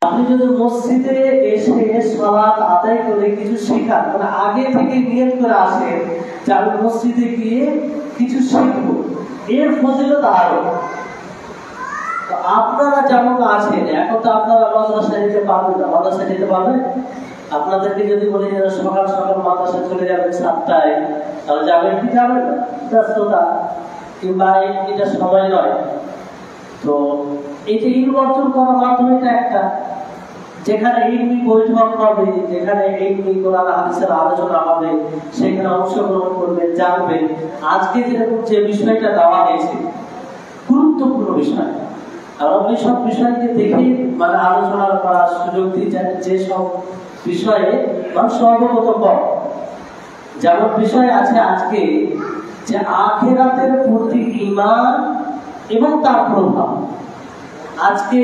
আপনি যদি মসজিদে এসে সালাত আদায় করে কিছু শেখান, মানে আগে থেকে নিয়ত করে আসেন যে আমি মসজিদে গিয়ে কিছু শিখবো, এর ফজিলত আরো। আপনারা যেমন আছেন, এখন তো আপনারা মাদ্রাসায় যেতে পারবেন না, মাদ্রাসায় যেতে পারবেন? আপনাদেরকে যদি বলি সকাল সকাল মাদ্রাসায় চলে যাবেন 7টায়, তাহলে যাবেন কি যাবেন না? ব্যস্ততা কিংবা এটা সময় নয়। তো এটা ইলম অর্জন করার মাধ্যমে এটা একটা, যেখানে ইলমি বৈঠক হবে, যেখানে ইলমি কোরআন হাদিসের আলোচনা হবে, সেখানে অংশগ্রহণ করবেন, জানবেন। আজকে যেরকম যে বিষয়টা দেওয়া হয়েছে গুরুত্বপূর্ণ বিষয়, আর ওই সব বিষয়কে দেখে মানে আলোচনা করার সুযোগ দিয়ে যে সব বিষয়ে মানুষ অবগত কর। যেমন বিষয় আছে আজকে যে আখিরাতের প্রতি ঈমান এবং তার প্রভাব। আজকে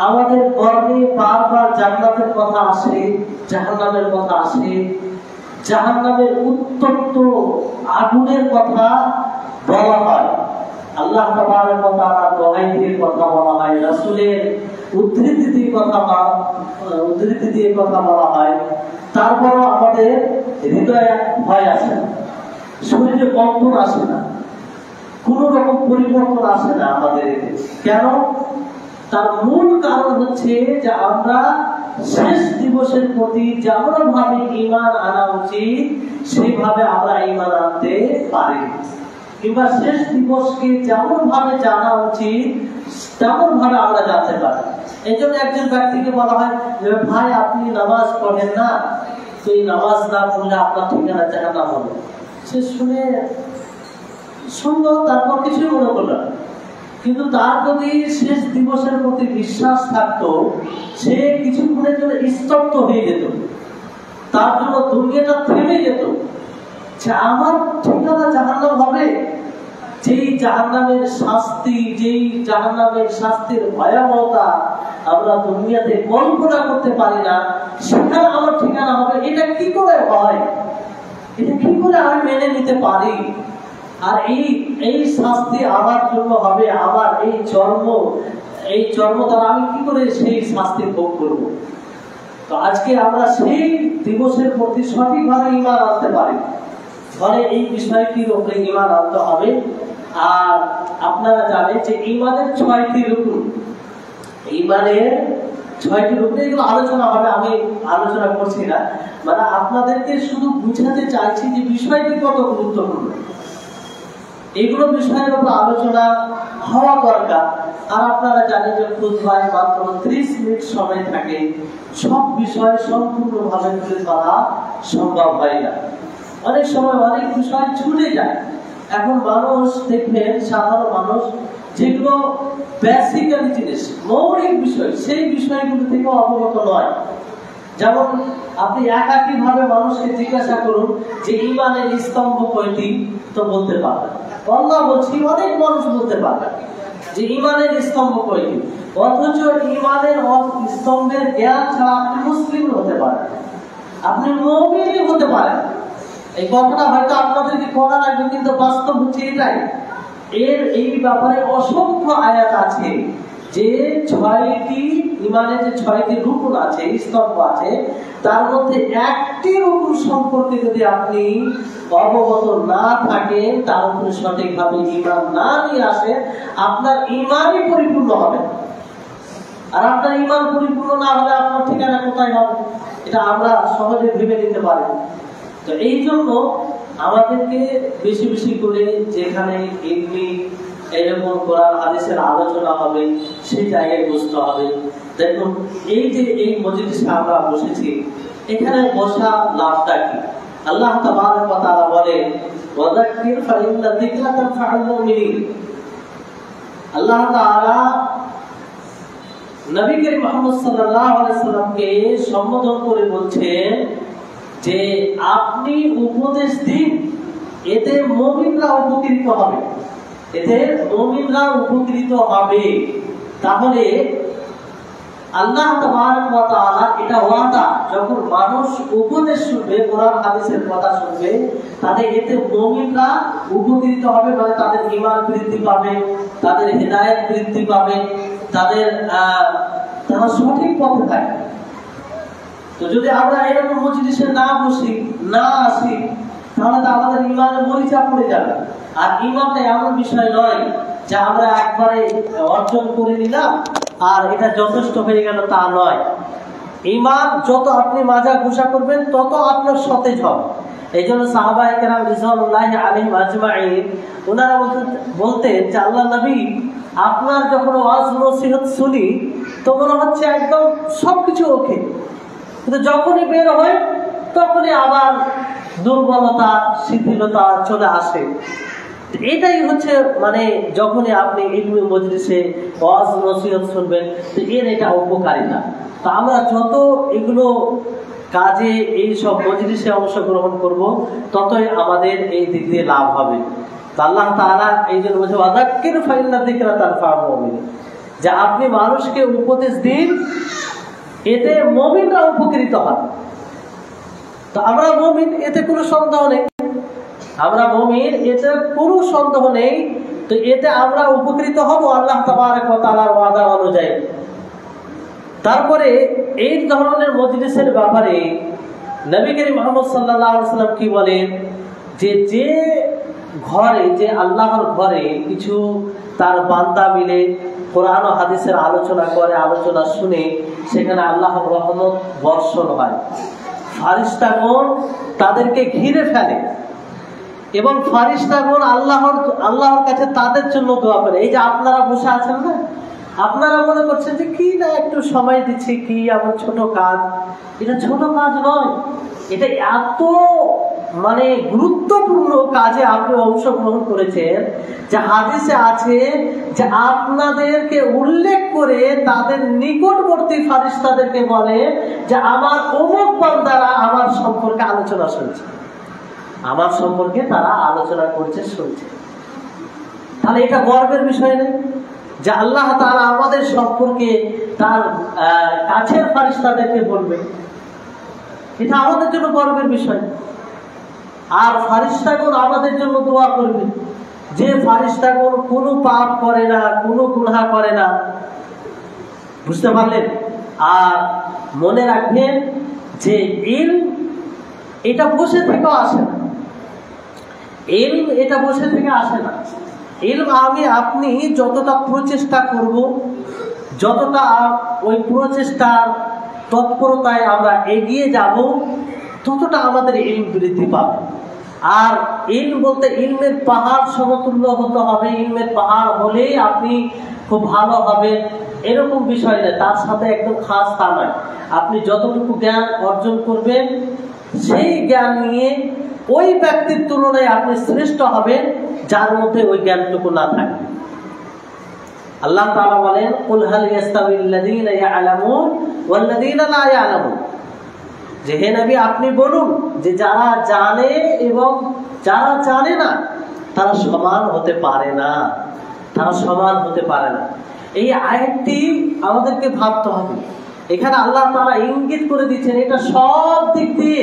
আমাদের কর্মে বারবার জান্নাতের কথা আসে, জাহান্নামের কথা আসে, জাহান্নামের উত্তপ্ত আগুনের কথা বলা হয়, আল্লাহ তাআলার কথা, দোহাই দিয়ে কথা বলা হয়, রাসূলের উদ্ধৃতি দিয়ে কথা বলা হয়। তারপরও আমাদের হৃদয়ে ভয় আসে না, শরীরে কম্পন আসে না, কোন রকম পরিবর্তন আসে না আমাদের। কেন? তার মূল কারণ হচ্ছে যে আমরা শেষ দিবসের প্রতি যেমন ভাবে ঈমান আনা উচিত সেইভাবে আমরা ঈমান আনতে পারি, কিংবা শেষ দিবসকে যেমন ভাবে জানা উচিত তেমন ভাবে আমরা জানতে পারি। এই জন্য একজন ব্যক্তিকে বলা হয় যে ভাই আপনি নামাজ পড়েন না, তো এই নামাজ না পড়লে আপনার ঠিকানা জাহান্নাম হবে। সে শুনলো, তারপর কিছুই মনে করলো, কিন্তু তার যদি শেষ দিবসের প্রতি বিশ্বাস থাকতো, সে কিছুক্ষণের জন্য স্তব্ধ হয়ে যেত, তার জন্য দুনিয়াটা থেমে যেত, যে আমার ঠিকানা জাহান্নাম হবে। যেই জাহান্নামের শাস্তির ভয়াবহতা আমরা দুনিয়াতে কল্পনা করতে পারি না, সেখানে আমার ঠিকানা হবে, এটা কি করে হয়, এটা কি করে আমি মেনে নিতে পারি? আর এই শাস্তি আমার জন্য হবে, আমার এই জন্ম দ্বারা আমি কি করে সেই শাস্তি ভোগ করব? তো আজকে আমরা সেই দিবসের প্রতি সঠিকভাবে ঈমান আনতে পারি, ফলে এই বিষয়টির উপরে ঈমান আনতে হবে। আর আপনারা জানেন যে ঈমানের 6টি রুকন, ঈমানের 6টি রুকন, এগুলো আলোচনা হবে, আমি আলোচনা করছি না, মানে আপনাদেরকে শুধু বুঝাতে চাইছি যে বিষয়টি কত গুরুত্বপূর্ণ। এগুলো বিষয়ের উপর আলোচনা হওয়া দরকার। আর আপনারা জানেন যে খুতবায় মাত্র 30 মিনিট সময় থাকে, সব বিষয় সম্পূর্ণভাবে তুলে ধরা সম্ভব হয় না, অনেক সময় অনেক বিষয় ছুটে যায়। এখন মানুষ দেখবেন, সাধারণ মানুষ যেগুলো বেসিক্যালি জিনিস, মৌলিক বিষয়, সেই বিষয়গুলো থেকে অবগত নয়। যেমন আপনি একইভাবে মানুষকে জিজ্ঞাসা করুন যে ঈমানের স্তম্ভ কয়টি, তো বলতে পারবেন। আল্লাহ বলছি অনেক মানুষ বলতে পারবে যে ঈমানের স্তম্ভ কয়টি, অথচ ঈমানের স্তম্ভের জ্ঞান ছাড়া আপনি মুসলিম হতে পারেন, আপনি মুমিন হতে পারেন। এই কথাটা হয়তো আপনাদেরকে করা লাগবে, কিন্তু বাস্তব হচ্ছে এটাই। এই ব্যাপারে অসংখ্য আয়াত আছে যে 6টি ঈমানের যে 6টি রুকন আছে, স্তম্ভ আছে, তার মধ্যে একটি রুকন সম্পর্কে যদি আপনি অবগত না থাকেন, তার উপরে সঠিকভাবে ঈমান না নিয়ে আসেন, আপনার ঈমানই পরিপূর্ণ হবে। আর আপনার ঈমান পরিপূর্ণ না হলে আপনার ঠিকানা কোথায় হবে, এটা আমরা সহজে ভেবে নিতে পারি। তো এই জন্য আমাদেরকে বেশি বেশি করে যেখানে এরকম কোরআন হাদিসের আলোচনা হবে সেই জায়গায় বসতে হবে। দেখুন এই যে এই মজলিসে আমরা বসেছি, এখানে বসা লাভটা কি? আল্লাহ তাবারক ওয়া তাআলা বলেন ওয়াযাক্কির ফাইন্না যিকরা তানফাউল মুমিনিন। আল্লাহ তাআলা নবী করিম মুহাম্মদ সাল্লাল্লাহু আলাইহি সাল্লামকে সম্বোধন করে বলছেন যে আপনি উপদেশ দিন, এতে মুমিনরা উপকৃত হবে, এতে মুমিনরা উপকৃত হবে। তাহলে আল্লাহ তাবারক ওয়া তাআলা এটা ওয়াদা, যখন মানুষ উপদেশ শুনবে, কোরআন হাদিসের কথা শুনবে, তাদের এতে মুমিনরা উপকৃত হবে, মানে তাদের ঈমান বৃদ্ধি পাবে, তাদের হিদায়াত বৃদ্ধি পাবে, তাদের যারা সঠিক পথে থাকে। তো যদি আমরা এরকম মজলিসে না বসি, না আসি, তাহলে তো আমাদের ইমানের মরিচা পড়ে যাবে। আর ইমানটা এমন বিষয় নয় যে আমরা একবারে অর্জন করে নিলাম আর এটা যথেষ্ট হয়ে গেল, তা নয়। ইমান যত আপনি মাজা ঘুষা করবেন তত আপনার সতেজ হবে। এই জন্য সাহাবায়ে কেরাম রিজওয়ানুল্লাহি আলাইহিম আজমাইন ওনারা বলতেন যে আল্লাহ নবী, আপনার যখন ওয়াজ নসিহত শুনি তো মনে হচ্ছে একদম সবকিছু ওকে, কিন্তু যখনই বের হয় তখনই আবার দুর্বলতা, শিথিলতা চলে আসে। এটাই হচ্ছে মানে যখনই আপনি ইলমি মজলিসে ওয়াজ নসিহত শুনবেন, তো এর এটা উপকারিতা। তো আমরা যত এগুলো কাজে এই সব মজলিসে অংশগ্রহণ করব, ততই আমাদের এই দিক দিয়ে লাভ হবে। আল্লাহ তাআলা এই জন্য বলছে ওয়াযাক্কির ফাইন্না যিকরা তানফাউল মুমিনিন, যে আপনি মানুষকে উপদেশ দিন, এতে মুমিনরা উপকৃত হয়। তো আমরা মুমিন, এতে কোনো সন্দেহ নেই, আমরা মুমিন, এতে কোনো সন্দেহ নেই। তো এতে আমরা উপকৃত হব আল্লাহ তাবারক ওয়া তাআলার ওয়াদা অনুযায়ী। তারপরে এই ধরনের মজলিসের ব্যাপারে নবী করিম মুহাম্মদ সাল্লাল্লাহু আলাইহি ওয়াসাল্লাম কি বলেন, যে যে ঘরে, যে আল্লাহর ঘরে কিছু তার বান্দা মিলে কোরআন ও হাদিসের আলোচনা করে, আলোচনা শুনে, সেখানে আল্লাহর রহমত বর্ষণ হয়, ফারিস্তাগণ তাদেরকে ঘিরে ফেলে এবং ফারিস্তাগণ আল্লাহর কাছে তাদের জন্য দোয়া করে। এই যে আপনারা বসে আছেন না, আপনারা মনে করছেন যে কি না একটু সময় দিচ্ছি, কি এমন ছোট কাজ। এটা ছোট কাজ নয়, এটা এত মানে গুরুত্বপূর্ণ কাজে আপনি অংশগ্রহণ করেছেন যে হাদিসে আছে যে আপনাদেরকে উল্লেখ করে তাদের নিকটবর্তী ফারিস্তাদেরকে বলে যে আমার অমুক বান্দারা আমার সম্পর্কে আলোচনা শুনছে, আমার সম্পর্কে তারা আলোচনা করছে, শুনছে। তাহলে এটা গর্বের বিষয় নেই যে আল্লাহ তাআলা আমাদের সম্পর্কে তার কাছের ফারিস্তাদেরকে বলবে? এটা আমাদের জন্য গর্বের বিষয়। আর ফারিস্তাগণ আমাদের জন্য দোয়া করবে, যে ফারিস্তাগণ কোনো পাপ করে না, কোনো গুনাহ করে না। বুঝতে পারলেন? আর মনে রাখবেন যে ইলম এটা বসে থেকেও আসে না, ইলম এটা বসে থেকে আসে না। ইলম আপনি যতটা প্রচেষ্টা করব, যতটা ওই প্রচেষ্টার তৎপরতায় আমরা এগিয়ে যাব, ততটা আমাদের ইলম বৃদ্ধি পাবে। আর ইলম বলতে ইলমের পাহাড় সমতুল্য হতে হবে। ইলমের পাহাড় হলেই আপনি খুব ভালো হবেন এরকম বিষয় নয়, তার সাথে একদম খাস তা নয়। আপনি যতটুকু জ্ঞান অর্জন করবেন, সেই জ্ঞান নিয়ে ওই ব্যক্তির তুলনায় আপনি শ্রেষ্ঠ হবেন যার মধ্যে ওই জ্ঞানটুকু না থাকে। আল্লাহ তাআলা বলেন, কুল হাল ইয়াস্তাবিল্লাযীনা ইয়ালামুন ওয়াল্লাযীনা লা ইয়ালামুন, যে হে নবী আপনি বলুন যে যারা জানে এবং যারা জানে না তারা সমান হতে পারে না, তারা সমান হতে পারে না। এই আয়াতটি আমাদেরকে ভাবতে হবে। এখানে আল্লাহ তাআলা ইঙ্গিত করে দিচ্ছেন এটা সব দিক দিয়ে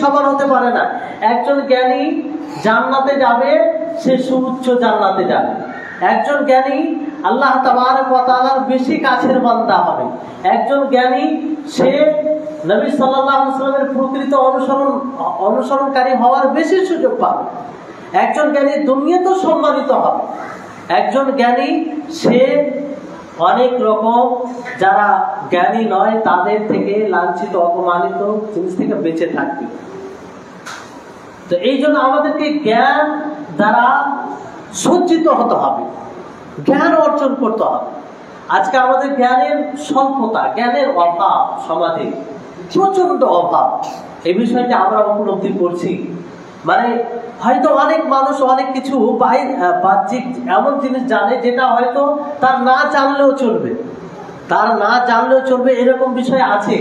সমান হতে পারে না। একজন জ্ঞানী জান্নাতে যাবে, সে সুউচ্চ জান্নাতে যাবে। একজন জ্ঞানী আল্লাহ তাবারক ওয়া তাআলার বেশি কাছের বান্দা হবে। একজন জ্ঞানী সে নবী সাল্লাল্লাহু আলাইহি ওয়াসাল্লামের প্রকৃত অনুসরণকারী হওয়ার বেশি সুযোগ পাবে। একজন জ্ঞানী দুনিয়াতেও সম্মানিত হবে। একজন জ্ঞানী সে অনেক রকম যারা জ্ঞানী নয় তাদের থেকে লাঞ্ছিত, অপমানিত জিনিস থেকে বেঁচে থাকবে। তো এই জন্য আমাদেরকে জ্ঞান দ্বারা সজ্জিত হতে হবে, জ্ঞান অর্জন করতে হবে। আজকে আমাদের জ্ঞানের স্বল্পতা, জ্ঞানের অভাব, সমাজে প্রচন্ড অভাব। এই বিষয়টা আমরা উপলব্ধি করছি। মানে হয়তো অনেক মানুষ অনেক কিছু বাহ্যিক এমন জিনিস জানে যেটা হয়তো তার না জানলেও চলবে, এরকম বিষয় আছে।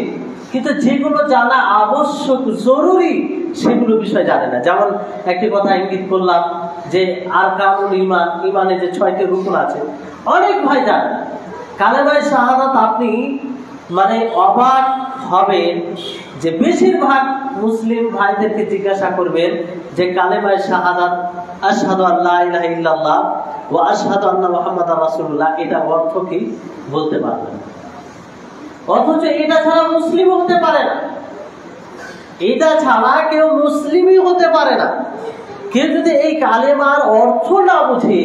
কিন্তু যেগুলো জানা আবশ্যক, জরুরি, সেগুলো বিষয় জানে না। যেমন একটি কথা ইঙ্গিত করলাম যে আরকানুল ঈমান, ঈমানে যে 6টি রুকন আছে, অনেক ভাই জানে। কালেমায়ে শাহাদাত আপনি মানে অবাক হবে যে বেশিরভাগ মুসলিম ভাইদেরকে জিজ্ঞাসা করবেন যে কালেমায়ে শাহাদাত আশহাদু আল্লা ইলাহা ইল্লাল্লাহ ওয়া আশহাদু আন্না মুহাম্মাদার রাসূলুল্লাহ এটা অর্থ কি বলতে পারবেন, অথচ এটা ছাড়া মুসলিম হতে পারে না। এটা ছাড়া কেউ মুসলিমই হতে পারে না। কেউ যদি এই কালেমার অর্থ না বুঝে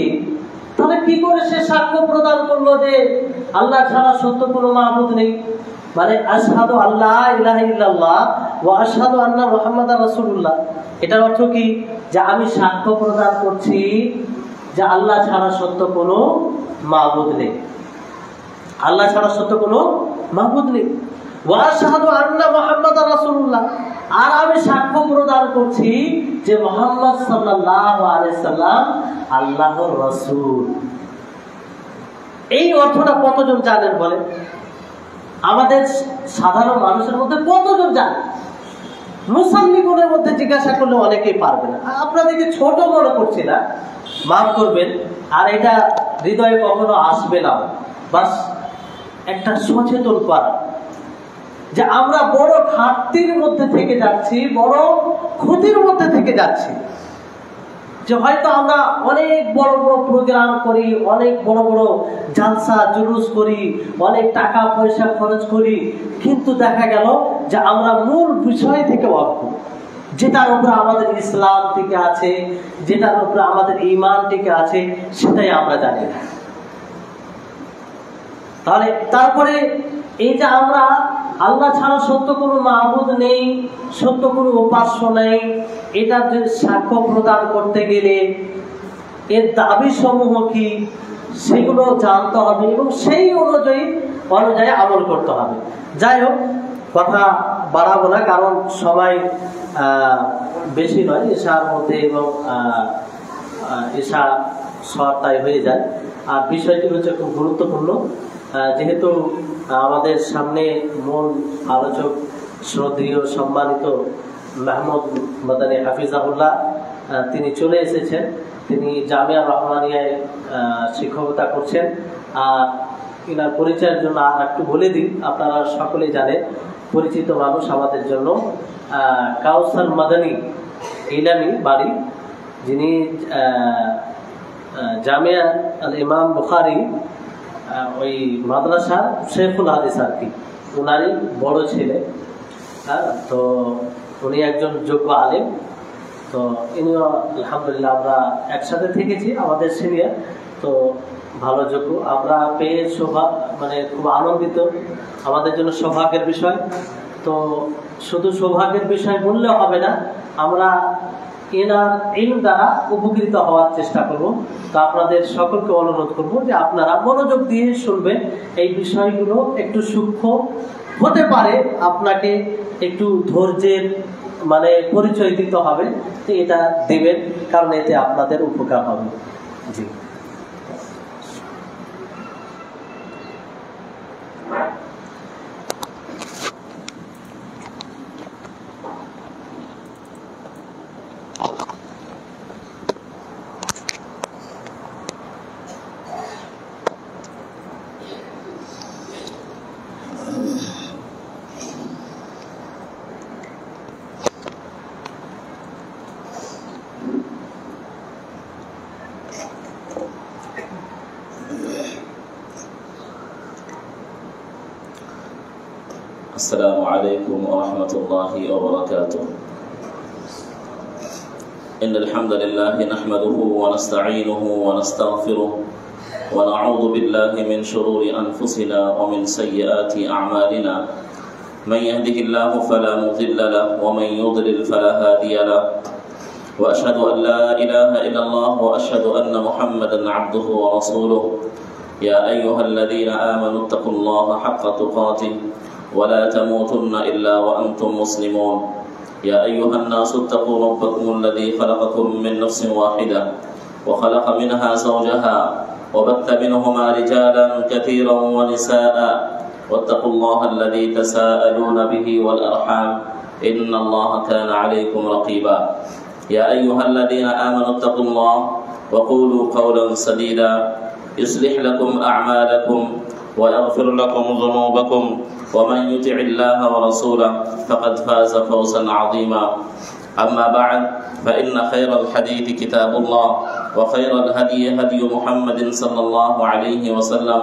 তাহলে কি করে সে সাক্ষ্য প্রদান করলো যে আল্লাহ ছাড়া সত্য কোনো মাবুদ নেই? মানে আশহাদু আল্লা ইলাহা ইল্লাল্লাহ ওয়া আশহাদু আন্না মুহাম্মাদার রাসূলুল্লাহ, এটার অর্থ কি? যে আমি সাক্ষ্য প্রদান করছি যে আল্লাহ ছাড়া সত্য কোনো মাবুদ নেই, আল্লাহ ছাড়া সত্য কোনো মাবুদ নেই। ওয়া আশহাদু আন্না মুহাম্মাদার রাসূলুল্লাহ, আর আমি সাক্ষ্য প্রদান করছি যে মুহাম্মদ সাল্লাল্লাহু আলাইহি সাল্লাম আল্লাহর রাসূল। এই অর্থটা কতজন জানেন বলেন? আমাদের সাধারণ মানুষের মধ্যে কতজন জানে? মুসলমানদের মধ্যে জিজ্ঞাসা করলে অনেকেই পারবে না। আপনাদেরকে ছোট মনে করছি না, মাফ করবেন, আর এটা হৃদয়ে কখনো আসবে না। বাস একটা সচেতন করা যে আমরা বড় ঘাটতির মধ্যে থেকে যাচ্ছি, বড় ক্ষতির মধ্যে থেকে যাচ্ছি। যে হয়তো আমরা অনেক বড় বড় প্রোগ্রাম করি, অনেক বড় বড় জালসা জুলুস করি, অনেক টাকা পয়সা খরচ করি, কিন্তু দেখা গেল যে আমরা মূল বিষয় থেকে অজ্ঞ, যেটার উপরে আমাদের ইসলাম টিকে আছে, যেটার উপরে আমাদের ঈমান টিকে আছে, সেটাই আমরা জানি না। তাহলে তারপরে এই যে আমরা আল্লাহ ছাড়া সত্য কোনো মাবুদ নেই, সত্য কোনো উপাস্য নেই, এটার যে সাক্ষ্য প্রদান করতে গেলে এর দাবি সমূহ কি সেগুলো জানতে হবে এবং সেই অনুযায়ী আমল করতে হবে। যাই হোক, কথা বাড়াবো না, কারণ সবাই বেশি নয়, এশার মধ্যে এবং এশা সরতাই হয়ে যায়। আর বিষয়টি হচ্ছে খুব গুরুত্বপূর্ণ, যেহেতু আমাদের সামনে মূল আলোচক শ্রদ্ধেয় সম্মানিত মাহমুদ মাদানী হাফিজাহুল্লাহ তিনি চলে এসেছেন। তিনি জামিয়া রহমানিয়ায় শিক্ষকতা করছেন। আর এনার পরিচয়ের জন্য আর একটু বলে দিই, আপনারা সকলেই জানেন, পরিচিত মানুষ আমাদের জন্য কাউসার মাদানী ইলামি বাড়ি, যিনি জামিয়া আল ইমাম বুখারী ওই মাদ্রাসা শেখুল হাদিস আর কি, ওনারই বড় ছেলে। তো উনি একজন যোগ্য আলেম। তো ইনিও আলহামদুলিল্লাহ আমরা একসাথে থেকেছি, আমাদের সিনিয়র। তো ভালো যোগ্য আমরা পেয়ে মানে খুব আনন্দিত, আমাদের জন্য সৌভাগ্যের বিষয়। তো শুধু সৌভাগ্যের বিষয় বললে হবে না, আমরা এনার ইলম দ্বারা উপকৃত হওয়ার চেষ্টা করব। তো আপনাদের সকলকে অনুরোধ করব যে আপনারা মনোযোগ দিয়ে শুনবেন। এই বিষয়গুলো একটু সূক্ষ্ম হতে পারে, আপনাকে একটু ধৈর্যের মানে পরিচয় দিতে হবে, তো এটা দেবেন, কারণ এতে আপনাদের উপকার হবে। জি। السلام عليكم ورحمة الله وبركاته. إن الحمد لله نحمده ونستعينه ونستغفره ونعوذ بالله من شرور أنفسنا ومن سيئات أعمالنا. من يهده الله فلا مضل له ومن يضلل فلا هادي له. وأشهد أن لا إله إلا الله وأشهد أن محمدا عبده ورسوله. يا أيها الذين آمنوا اتقوا الله حق تقاته ولا تموتن إلا وأنتم مسلمون. يا أيها الناس اتقوا ربكم الذي خلقكم من نفس واحدة وخلق منها زوجها وبث منهما رجالا كثيرا ونساء واتقوا الله الذي تساءلون به والأرحام إن الله كان عليكم رقيبا. يا أيها الذين آمنوا اتقوا الله وقولوا قولا سديدا يصلح لكم أعمالكم ويغفر لكم ذنوبكم ومن يطع الله ورسوله فقد فاز فوزا عظيما أما بعد فإن خير الحديث كتاب الله وخير الهدي هدي محمد صلى الله عليه وسلم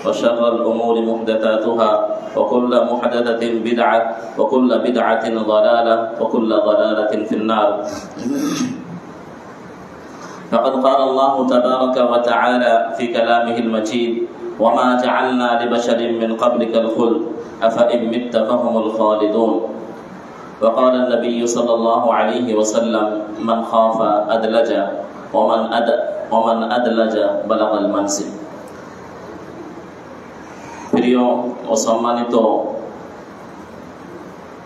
وشر الأمور محدثاتها وكل محدثة بدعة وكل بدعة ضلالة وكل ضلالة في النار فقد قال الله تبارك وتعالى في كلامه المجيد وما جعلنا لبشر من قبلك الخلد أفإن مت فهم الخالدون وقال النبي صلى الله عليه وسلم من خاف أدلج ومن أدلج بلغ المنزل প্রিয় ও সম্মানিত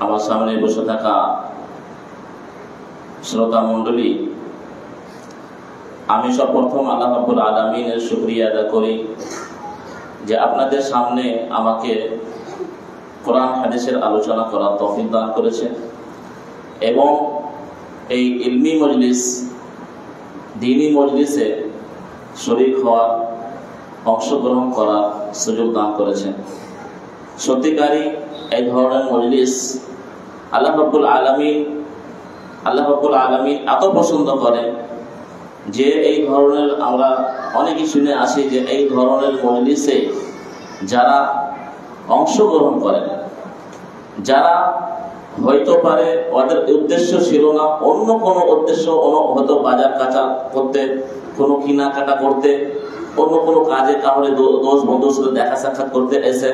আমার সামনে বসে থাকা শ্রোতা মণ্ডলী, আমি সর্বপ্রথম আল্লাহ রাব্বুল আলামিনের শুকরিয়া আদায় করি যে আপনাদের সামনে আমাকে কোরআন হাদিসের আলোচনা করার তৌফিক দান করেছেন এবং এই ইলমি মজলিস, দ্বীনি মজলিসে শরীক হওয়ার, অংশগ্রহণ করার সুযোগ দান করেছেন। সত্যিকারই এই ধরনের মজলিস আল্লাহ রাব্বুল আলামিন এত পছন্দ করেন যে এই ধরনের, আমরা অনেকেই শুনে আসি যে এই ধরনের মজলিসে যারা অংশগ্রহণ করেন, যারা হয়তো পারে ওদের উদ্দেশ্য ছিল না, অন্য কোনো উদ্দেশ্য, হয়তো বাজার কাটা করতে, কোনো কেনাকাটা করতে, অন্য কোনো কাজে কারণে দোষ বন্ধুর সাথে দেখা সাক্ষাৎ করতে এসে,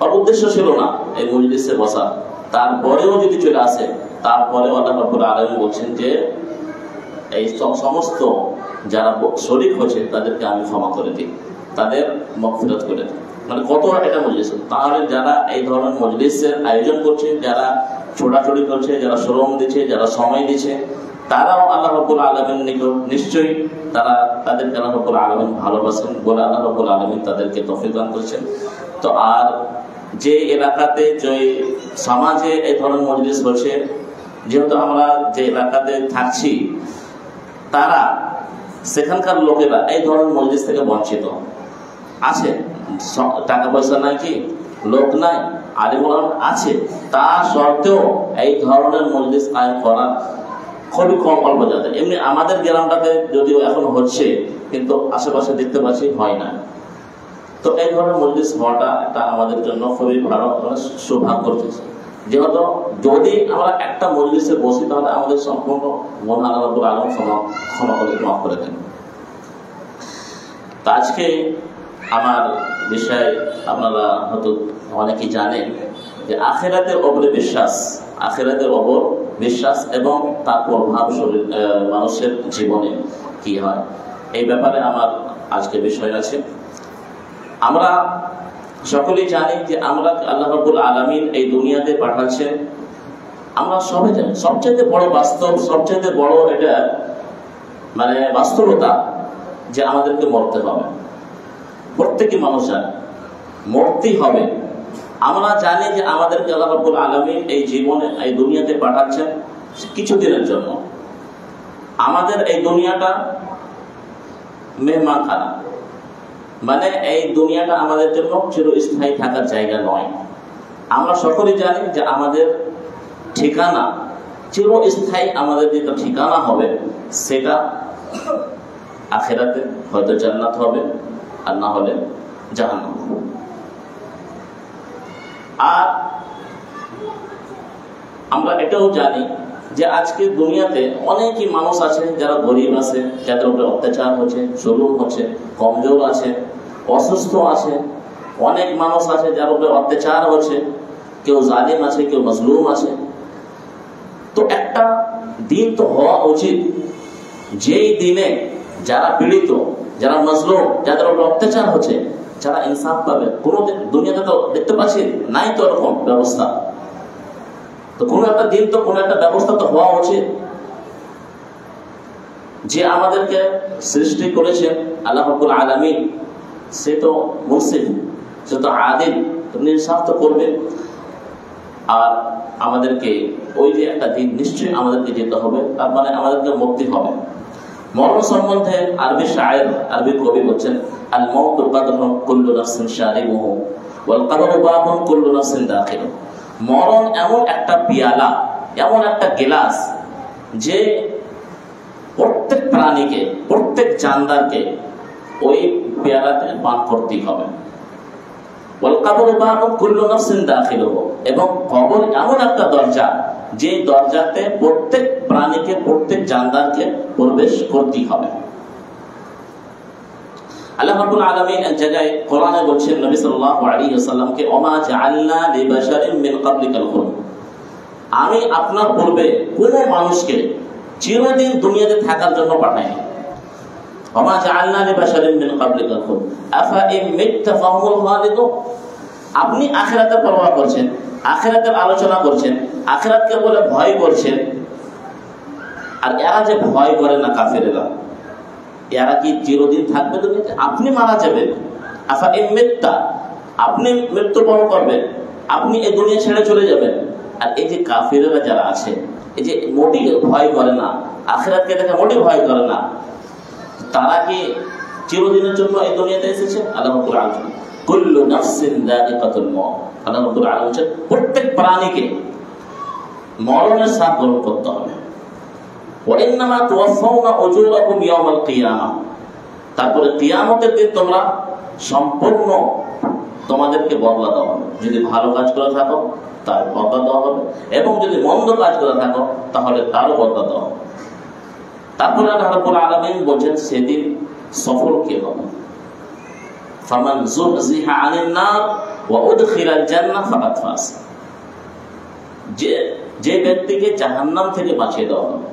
ওর উদ্দেশ্য ছিল না এই মজলিসে বসা, তারপরেও যদি চলে আসে, তারপরেও আল্লাহ রাব্বুল আলামিন বলছেন যে এই সমস্ত যারা শরীক হচ্ছে তাদেরকে আমি ক্ষমা করে দিই, তাদের মাগফিরাত করে দিই। মানে কত এটা মজলিস। তাহলে যারা এই ধরনের মজলিসের আয়োজন করছে, যারা ছোটাছুটি করছে, যারা শ্রম দিচ্ছে, যারা সময় দিচ্ছে, তারাও আল্লাহ রাব্বুল আলামিনের নিকট নিশ্চয়ই তাদেরকে আল্লাহ রাব্বুল আলামিন ভালোবাসেন বলে আল্লাহ রাব্বুল আলামিন তাদেরকে তৌফিক দান করেছেন। তো আর যে এলাকাতে, যে সমাজে এই ধরনের মজলিস হচ্ছে, যেহেতু আমরা যে এলাকাতে থাকছি, তারা, সেখানকার লোকেরা এই ধরনের মজলিস থেকে বঞ্চিত আছে। টাকা পয়সা নাই, কি লোক নাই, আলিম ওলামা আছে, তা সত্ত্বেও এই ধরনের মজলিস কায়েম করা খুবই কম, অল্প জায়গায়। এমনি আমাদের গ্রামটাতে যদিও এখন হচ্ছে, কিন্তু আশেপাশে দেখতে পাচ্ছি হয় না। তো এই ধরনের মজলিস হওয়াটা একটা আমাদের জন্য খুবই ভালো, সৌভাগ্য করতেছে। যেহেতু যদি আমরা একটা মজলিসে বসি, তাহলে আমাদের সম্পূর্ণ মন আল্লাহ রাব্বুল আলামিন ক্ষমা করে মাফ করে দেন। তো আজকে আমার বিষয় আপনারা হয়তো অনেকেই জানেন যে আখিরাতের ওপরে বিশ্বাস, আখিরাতের ওপর বিশ্বাস এবং তার প্রভাব মানুষের জীবনে কি হয়, এই ব্যাপারে আমার আজকে বিষয় আছে। আমরা সকলেই জানি যে আমরা আল্লাহ রাব্বুল আলামিন এই দুনিয়াতে পাঠাচ্ছেন, আমরা সবাই জানি। সবচেয়ে বড় বাস্তব, সবচেয়ে বড় এটা মানে বাস্তবতা যে আমাদেরকে মরতে হবে। প্রত্যেকই মানুষ জানে মরতেই হবে। আমরা জানি যে আমাদেরকে আল্লাহ রাব্বুল আলামিন এই জীবনে, এই দুনিয়াতে পাঠাচ্ছেন কিছুদিনের জন্য। আমাদের এই দুনিয়াটা মেহমানখানা, মানে এই দুনিয়াটা আমাদের জন্য চিরস্থায়ী থাকার জায়গা নয়। আমরা সকলেই জানি যে আমাদের ঠিকানা চিরস্থায়ী, আমাদের যেটা ঠিকানা হবে সেটা আখিরাতে, হয়তো জান্নাত হবে আর না হলে জাহান্নাম। আর আমরা এটাও জানি যে আজকে দুনিয়াতে অনেকই মানুষ আছে যারা গরিব আছে, যাদের উপরে অত্যাচার হচ্ছে, জুলুম হচ্ছে, কমজোর আছে, অসুস্থ আছে, অনেক মানুষ আছে যার উপরে অত্যাচার হচ্ছে, কেউ জালিম আছে, কেউ মজলুম আছে। তো একটা দিন তো হওয়া উচিত যেই দিনে যারা পীড়িত, যারা মজলুম, যাদের উপরে অত্যাচার হচ্ছে, যারা ইনসাফ পাবে। কোনো দুনিয়াতে তো দেখতে পাচ্ছি নাই তো এরকম ব্যবস্থা। তো কোনো একটা দিন তো, কোনো একটা ব্যবস্থা তো হওয়া উচিত। যে আমাদেরকে সৃষ্টি করেছেন আল্লাহ রাব্বুল আলামিন, সে তো মুনসিফ, সে তো আদিল, ইনসাফ তো করবে। আর আমাদেরকে ওই যে একটা দিন নিশ্চয়ই আমাদেরকে যেতে হবে, তার মানে আমাদেরকে মুক্তি হবে। মরণ সম্বন্ধে আরবি শায়ের, আরবি কবি বলছেন, আল মাউতু কাদহুন কুল্লু নাফসিন শারিবুহু ওয়াল কবরু বাবুন কুল্লু নাফসিন দাখিলুহু। মরণ এমন একটা পিয়ালা, এমন একটা গ্লাস, যে প্রত্যেক প্রাণীকে, প্রত্যেক জানদারকে ওই পেয়ালাতে পান করতেই হবে। ওয়াল কবরু বাবুন কুল্লু নাফসিন দাখিলুহু, এবং কবর এমন একটা দরজা, যে দরজাতে প্রত্যেক প্রাণীকে, প্রত্যেক জানদারকে প্রবেশ করতেই হবে। আল্লাহ রাব্বুল আলামিন এক জায়গায় কোরআনে বলছেন নবী সাল্লাল্লাহু আলাইহি ওয়াসাল্লামকে, ওমা জাআলনা লিবাশারিন মিন ক্বাবলিকাল খুলদ, আমি আপনার পূর্বে কোনো মানুষকে চিরদিন দুনিয়াতে থাকার জন্য পাঠাইনি। ওমা জাআলনা লিবাশারিন মিন ক্বাবলিকাল খুলদ আফা ইম মিত্তা ফাহুমুল খালিদুন। আপনি আখিরাতের পরোয়া করছেন, আখিরাতের আলোচনা করছেন, আখিরাতকে বলে ভয় করছেন, আর এরা যে ভয় করে না কাফেরেরা, এরা কি চিরদিন থাকবে দুনিয়াতে? আপনি মারা যাবেন, আফা ইম মিত্তা, আপনি মৃত্যুবরণ করবেন, আপনি এই দুনিয়া ছেড়ে চলে যাবেন। আর এই যে কাফেরেরা যারা আছে, এই যে মোটেই ভয় করে না, আখিরাতকে দেখে মোটেই ভয় করে না, তারা কি চিরদিনের জন্য এই দুনিয়াতে এসেছে? আল্লাহ রাব্বুল আলামিন কুল্লু নাফসিন যায়িকাতুল মউত, আল্লাহ রাব্বুল আলামিন বলেন প্রত্যেক প্রাণীকে মরণের স্বাদ গ্রহণ করতে হবে। ওয়া ইন্নামা তুওয়াফাউনা উজুরাকুম ইয়াওমাল কিয়ামাহ, তারপরে কিয়ামতের দিন তোমরা সম্পূর্ণ তোমাদেরকে বদলা দেওয়া হবে। যদি ভালো কাজ করে থাকো তার বদলা দেওয়া হবে, এবং যদি মন্দ কাজ করে থাকো তাহলে তারও বদলা দেওয়া হবে। তারপরে আল্লাহ রাব্বুল আলামিন বলেন সেদিন সফল কে হবে? ফামান যুহজিহা আনিন নার ওয়া উদখিলাল জান্নাহ ফাকাদ ফাজ, যে ব্যক্তিকে জাহান্নাম থেকে বাঁচিয়ে দেওয়া হবে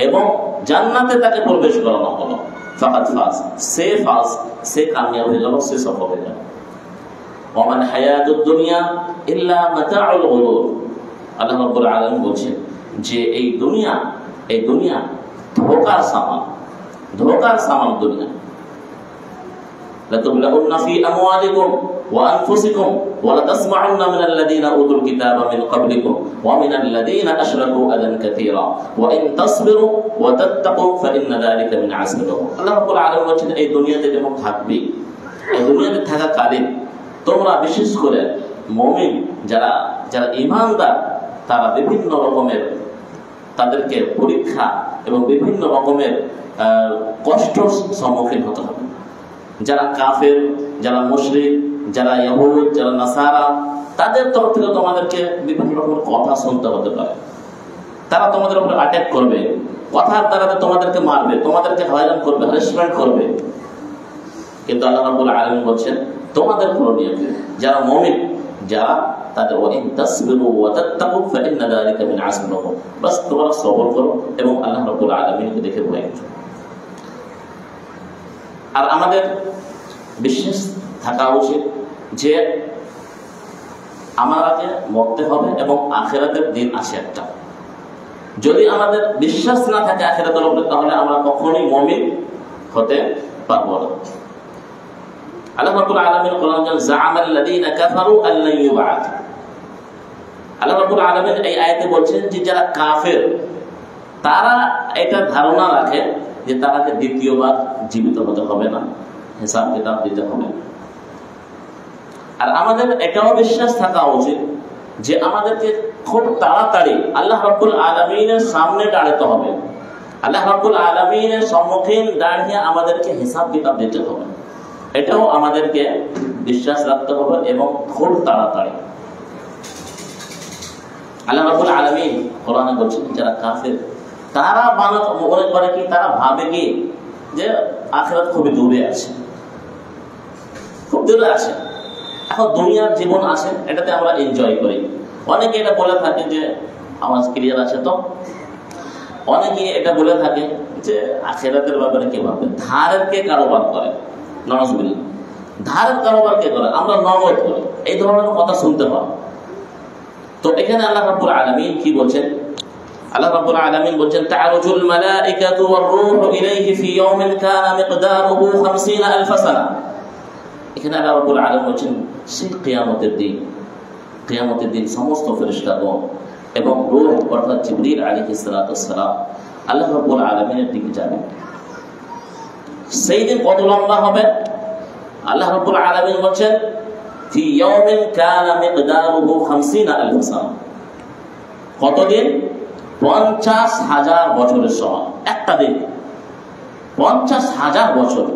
এবং জান্নাতে তাকে প্রবেশ করানো হলো, ফাকাদ ফাজ, সে কামিয়াব হয়ে গেল, সে সফল হয়ে গেল। ওমান হায়াতুদ দুনিয়া ইল্লা মাতাউল গুরুর, আল্লাহ রাব্বুল আলামিন বলেন যে এই দুনিয়া ধোঁকার সামান দুনিয়া। লাতুবলাউন্না ফি আমওয়ালিকুম ওয়া আনফুসিকুম ওয়া লাতাসমাউন্না মিনাল লাযীনা উতুল কিতাবা মিন ক্বাবলিকুম ওয়া মিনাল লাযীনা আশরাকু আযান কাসীরা ওয়া ইন তাসবিরু ওয়া তাত্তাকু ফাইন্না যালিকা মিন আযমিল উমুর। আল্লাহ রাব্বুল আলামিন বলেন এই দুনিয়াতে যখন থাকবে, এই দুনিয়াতে থাকাকালীন তোমরা বিশেষ করে মুমিন যারা ঈমানদার, তারা বিভিন্ন রকমের তাদেরকে পরীক্ষা এবং বিভিন্ন রকমের কষ্টর সম্মুখীন হতে হবে। যারা কাফের, যারা মুশরিক, যারা ইহুদ, যারা নাসারা, তাদের তরফ থেকে তোমাদেরকে বিভিন্ন রকমের কথা শুনতে হতে পারে। তারা তোমাদের উপরে অ্যাটাক করবে, কথার দ্বারা তোমাদেরকে মারবে, তোমাদেরকে হয়রান করবে, হ্যারাসমেন্ট করবে। কিন্তু আল্লাহ রাব্বুল আলামিন বলছেন তোমাদের করণীয় কি? যারা মুমিন, যারা তাদের ওয়া ইন তাসবিরু ওয়া তাত্তাকু ফাইন্না যালিকা মিন আযমিল উমুর, বাস তোমরা সবর করো এবং আল্লাহ রাব্বুল আলামিনকে দেখে ভয় করো। আর আমাদের বিশ্বাস থাকা উচিত যে আমাদেরকে মরতে হবে এবং আখিরাতের দিন আছে একটা। যদি আমাদের বিশ্বাস না থাকে আখিরাতের উপরে, তাহলে আমরা কখনোই মুমিন হতে পারবো না। আল্লাহ রাব্বুল আলামিন কোরআনে বলেন জাআমাল লাযীনা কাফারু আল্লান ইউবআথ। আল্লাহ রাব্বুল আলামিন এই আয়াতে বলছেন যে যারা কাফের, তারা এটা ধারণা রাখে যে তারাকে দ্বিতীয়বার জীবিত হতে হবে না, হিসাব কিতাব দিতে হবে। আর আমাদের এটাও বিশ্বাস থাকা উচিত যে আমাদেরকে খুব তাড়াতাড়ি আল্লাহ রাব্বুল আলামিনের সামনে দাঁড়াতে হবে, আল্লাহ রাব্বুল আলামিনের সম্মুখীন দাঁড়িয়ে আমাদেরকে হিসাব কিতাব দিতে হবে। এটাও আমাদেরকে বিশ্বাস রাখতে হবে এবং খুব তাড়াতাড়ি। আল্লাহ রাব্বুল আলামিন কোরআনে বলছেন যারা কাফের, তারা মনে করে কি, তারা ভাবে কি যে আখিরাত খুবই দূরে আছে, খুব দূরে আছে। এখন দুনিয়ার জীবন আছে, এটাতে আমরা এনজয় করি। অনেকে এটা বলে থাকে যে আওয়াজ ক্লিয়ার আছে তো, অনেকে এটা বলে থাকে যে আখিরাতের ব্যাপারে কে ভাবে, ধারের কে কারোবার করে, নাউযুবিল্লাহ, ধারের কারোবার কে করে, আমরা নগদ করি, এই ধরনের কথা শুনতে হয়। তো এখানে আল্লাহ রাব্বুল আলামিন কি বলছেন? আল্লাহ রাব্বুল আলামিন বলেন তা'রুজুল মালাইকাতু ওয়ার রূহু ইলাইহি ফি ইয়াওমিন কানা মিকদারুহু 50000 সানা। এখানে আল্লাহ রাব্বুল আলামিন বলেন সেই কিয়ামতের দিন সমস্ত ফেরেশতাগণ এবং রূহ অর্থাৎ জিবরিল আলাইহিস সালাতু ওয়াস সালাম আল্লাহ রাব্বুল আলামিনের দিকে যাবেন সেই দিন কত লম্বা হবে? আল্লাহ রাব্বুল আলামিন বলেন ফি ইয়াউমিন কানা মিকদারুহু 50000 সানা। কতদিন? 50,000 বছরের সমান একটা দিন। 50,000 বছর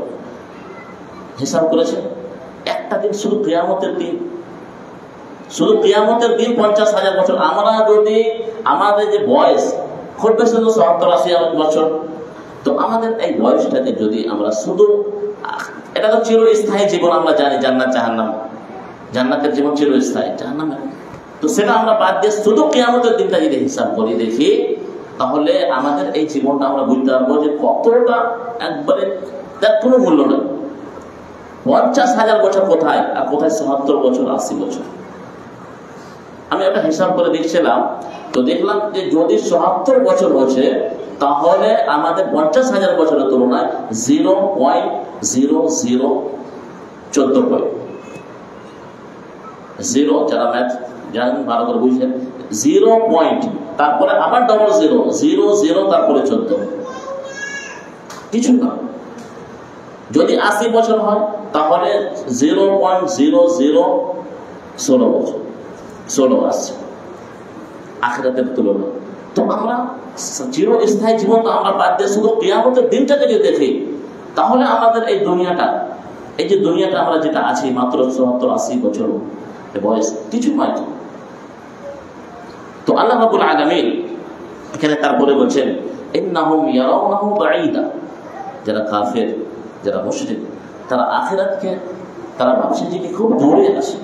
হিসাব করেছে একটা দিন, শুধু কিয়ামতের দিন, শুধু কিয়ামতের দিন 50,000 বছর। আমরা যদি আমাদের যে বয়স খুব বেশি 70-80 বছর, তো আমাদের এই বয়সটাকে যদি আমরা শুধু, এটা তো চিরস্থায়ী জীবন, আমরা জানি জান্নাত জাহান্নাম, জান্নাতের জীবন চিরস্থায়ী, জাহান্নামের, তো সেটা আমরা বাদ দিয়ে শুধু কিয়ামতের দিনটা যদি হিসাব করি দেখি, তাহলে আমাদের এই জীবনটা আমরা বুঝতে পারবো যে কতটা একবারে তার কোনো মূল্য নেই। 50,000 বছর কোথায়, আর কোথায় 70 বছর 80 বছর। আমি একটা হিসাব করে দেখছিলাম, তো দেখলাম যে যদি 70 বছর হচ্ছে, তাহলে আমাদের 50,000 বছরের তুলনায় 0.0014 পয়েন্ট। 0 যারা ম্যাথ জানেন ভালো করে বুঝছেন, 0 পয়েন্ট, তারপরে আবার ডবল 0, 0 0 তারপরে 14, কিছু না। যদি 80 বছর হয় তাহলে 0.0016 বছর, 16 আসছে আখিরাতের তুলনায়। তো আমরা চিরস্থায়ী জীবন আমরা বাদ দিয়ে শুধু কিয়ামতের দিনটাকে যদি দেখি, তাহলে আমাদের এই দুনিয়াটা, এই যে দুনিয়াটা আমরা যেটা আছি মাত্র 70-80 বছর বয়স, কিছু নয়। তো আল্লাহ রাব্বুল আলামিন এখানে তারপরে বলছেন ইন্নাহুম ইয়ারাউনাহু বাঈদা, যারা কাফের, যারা মুশরিক, তারা আখিরাতকে তারা ভাবছে যে খুব দূরে আছে,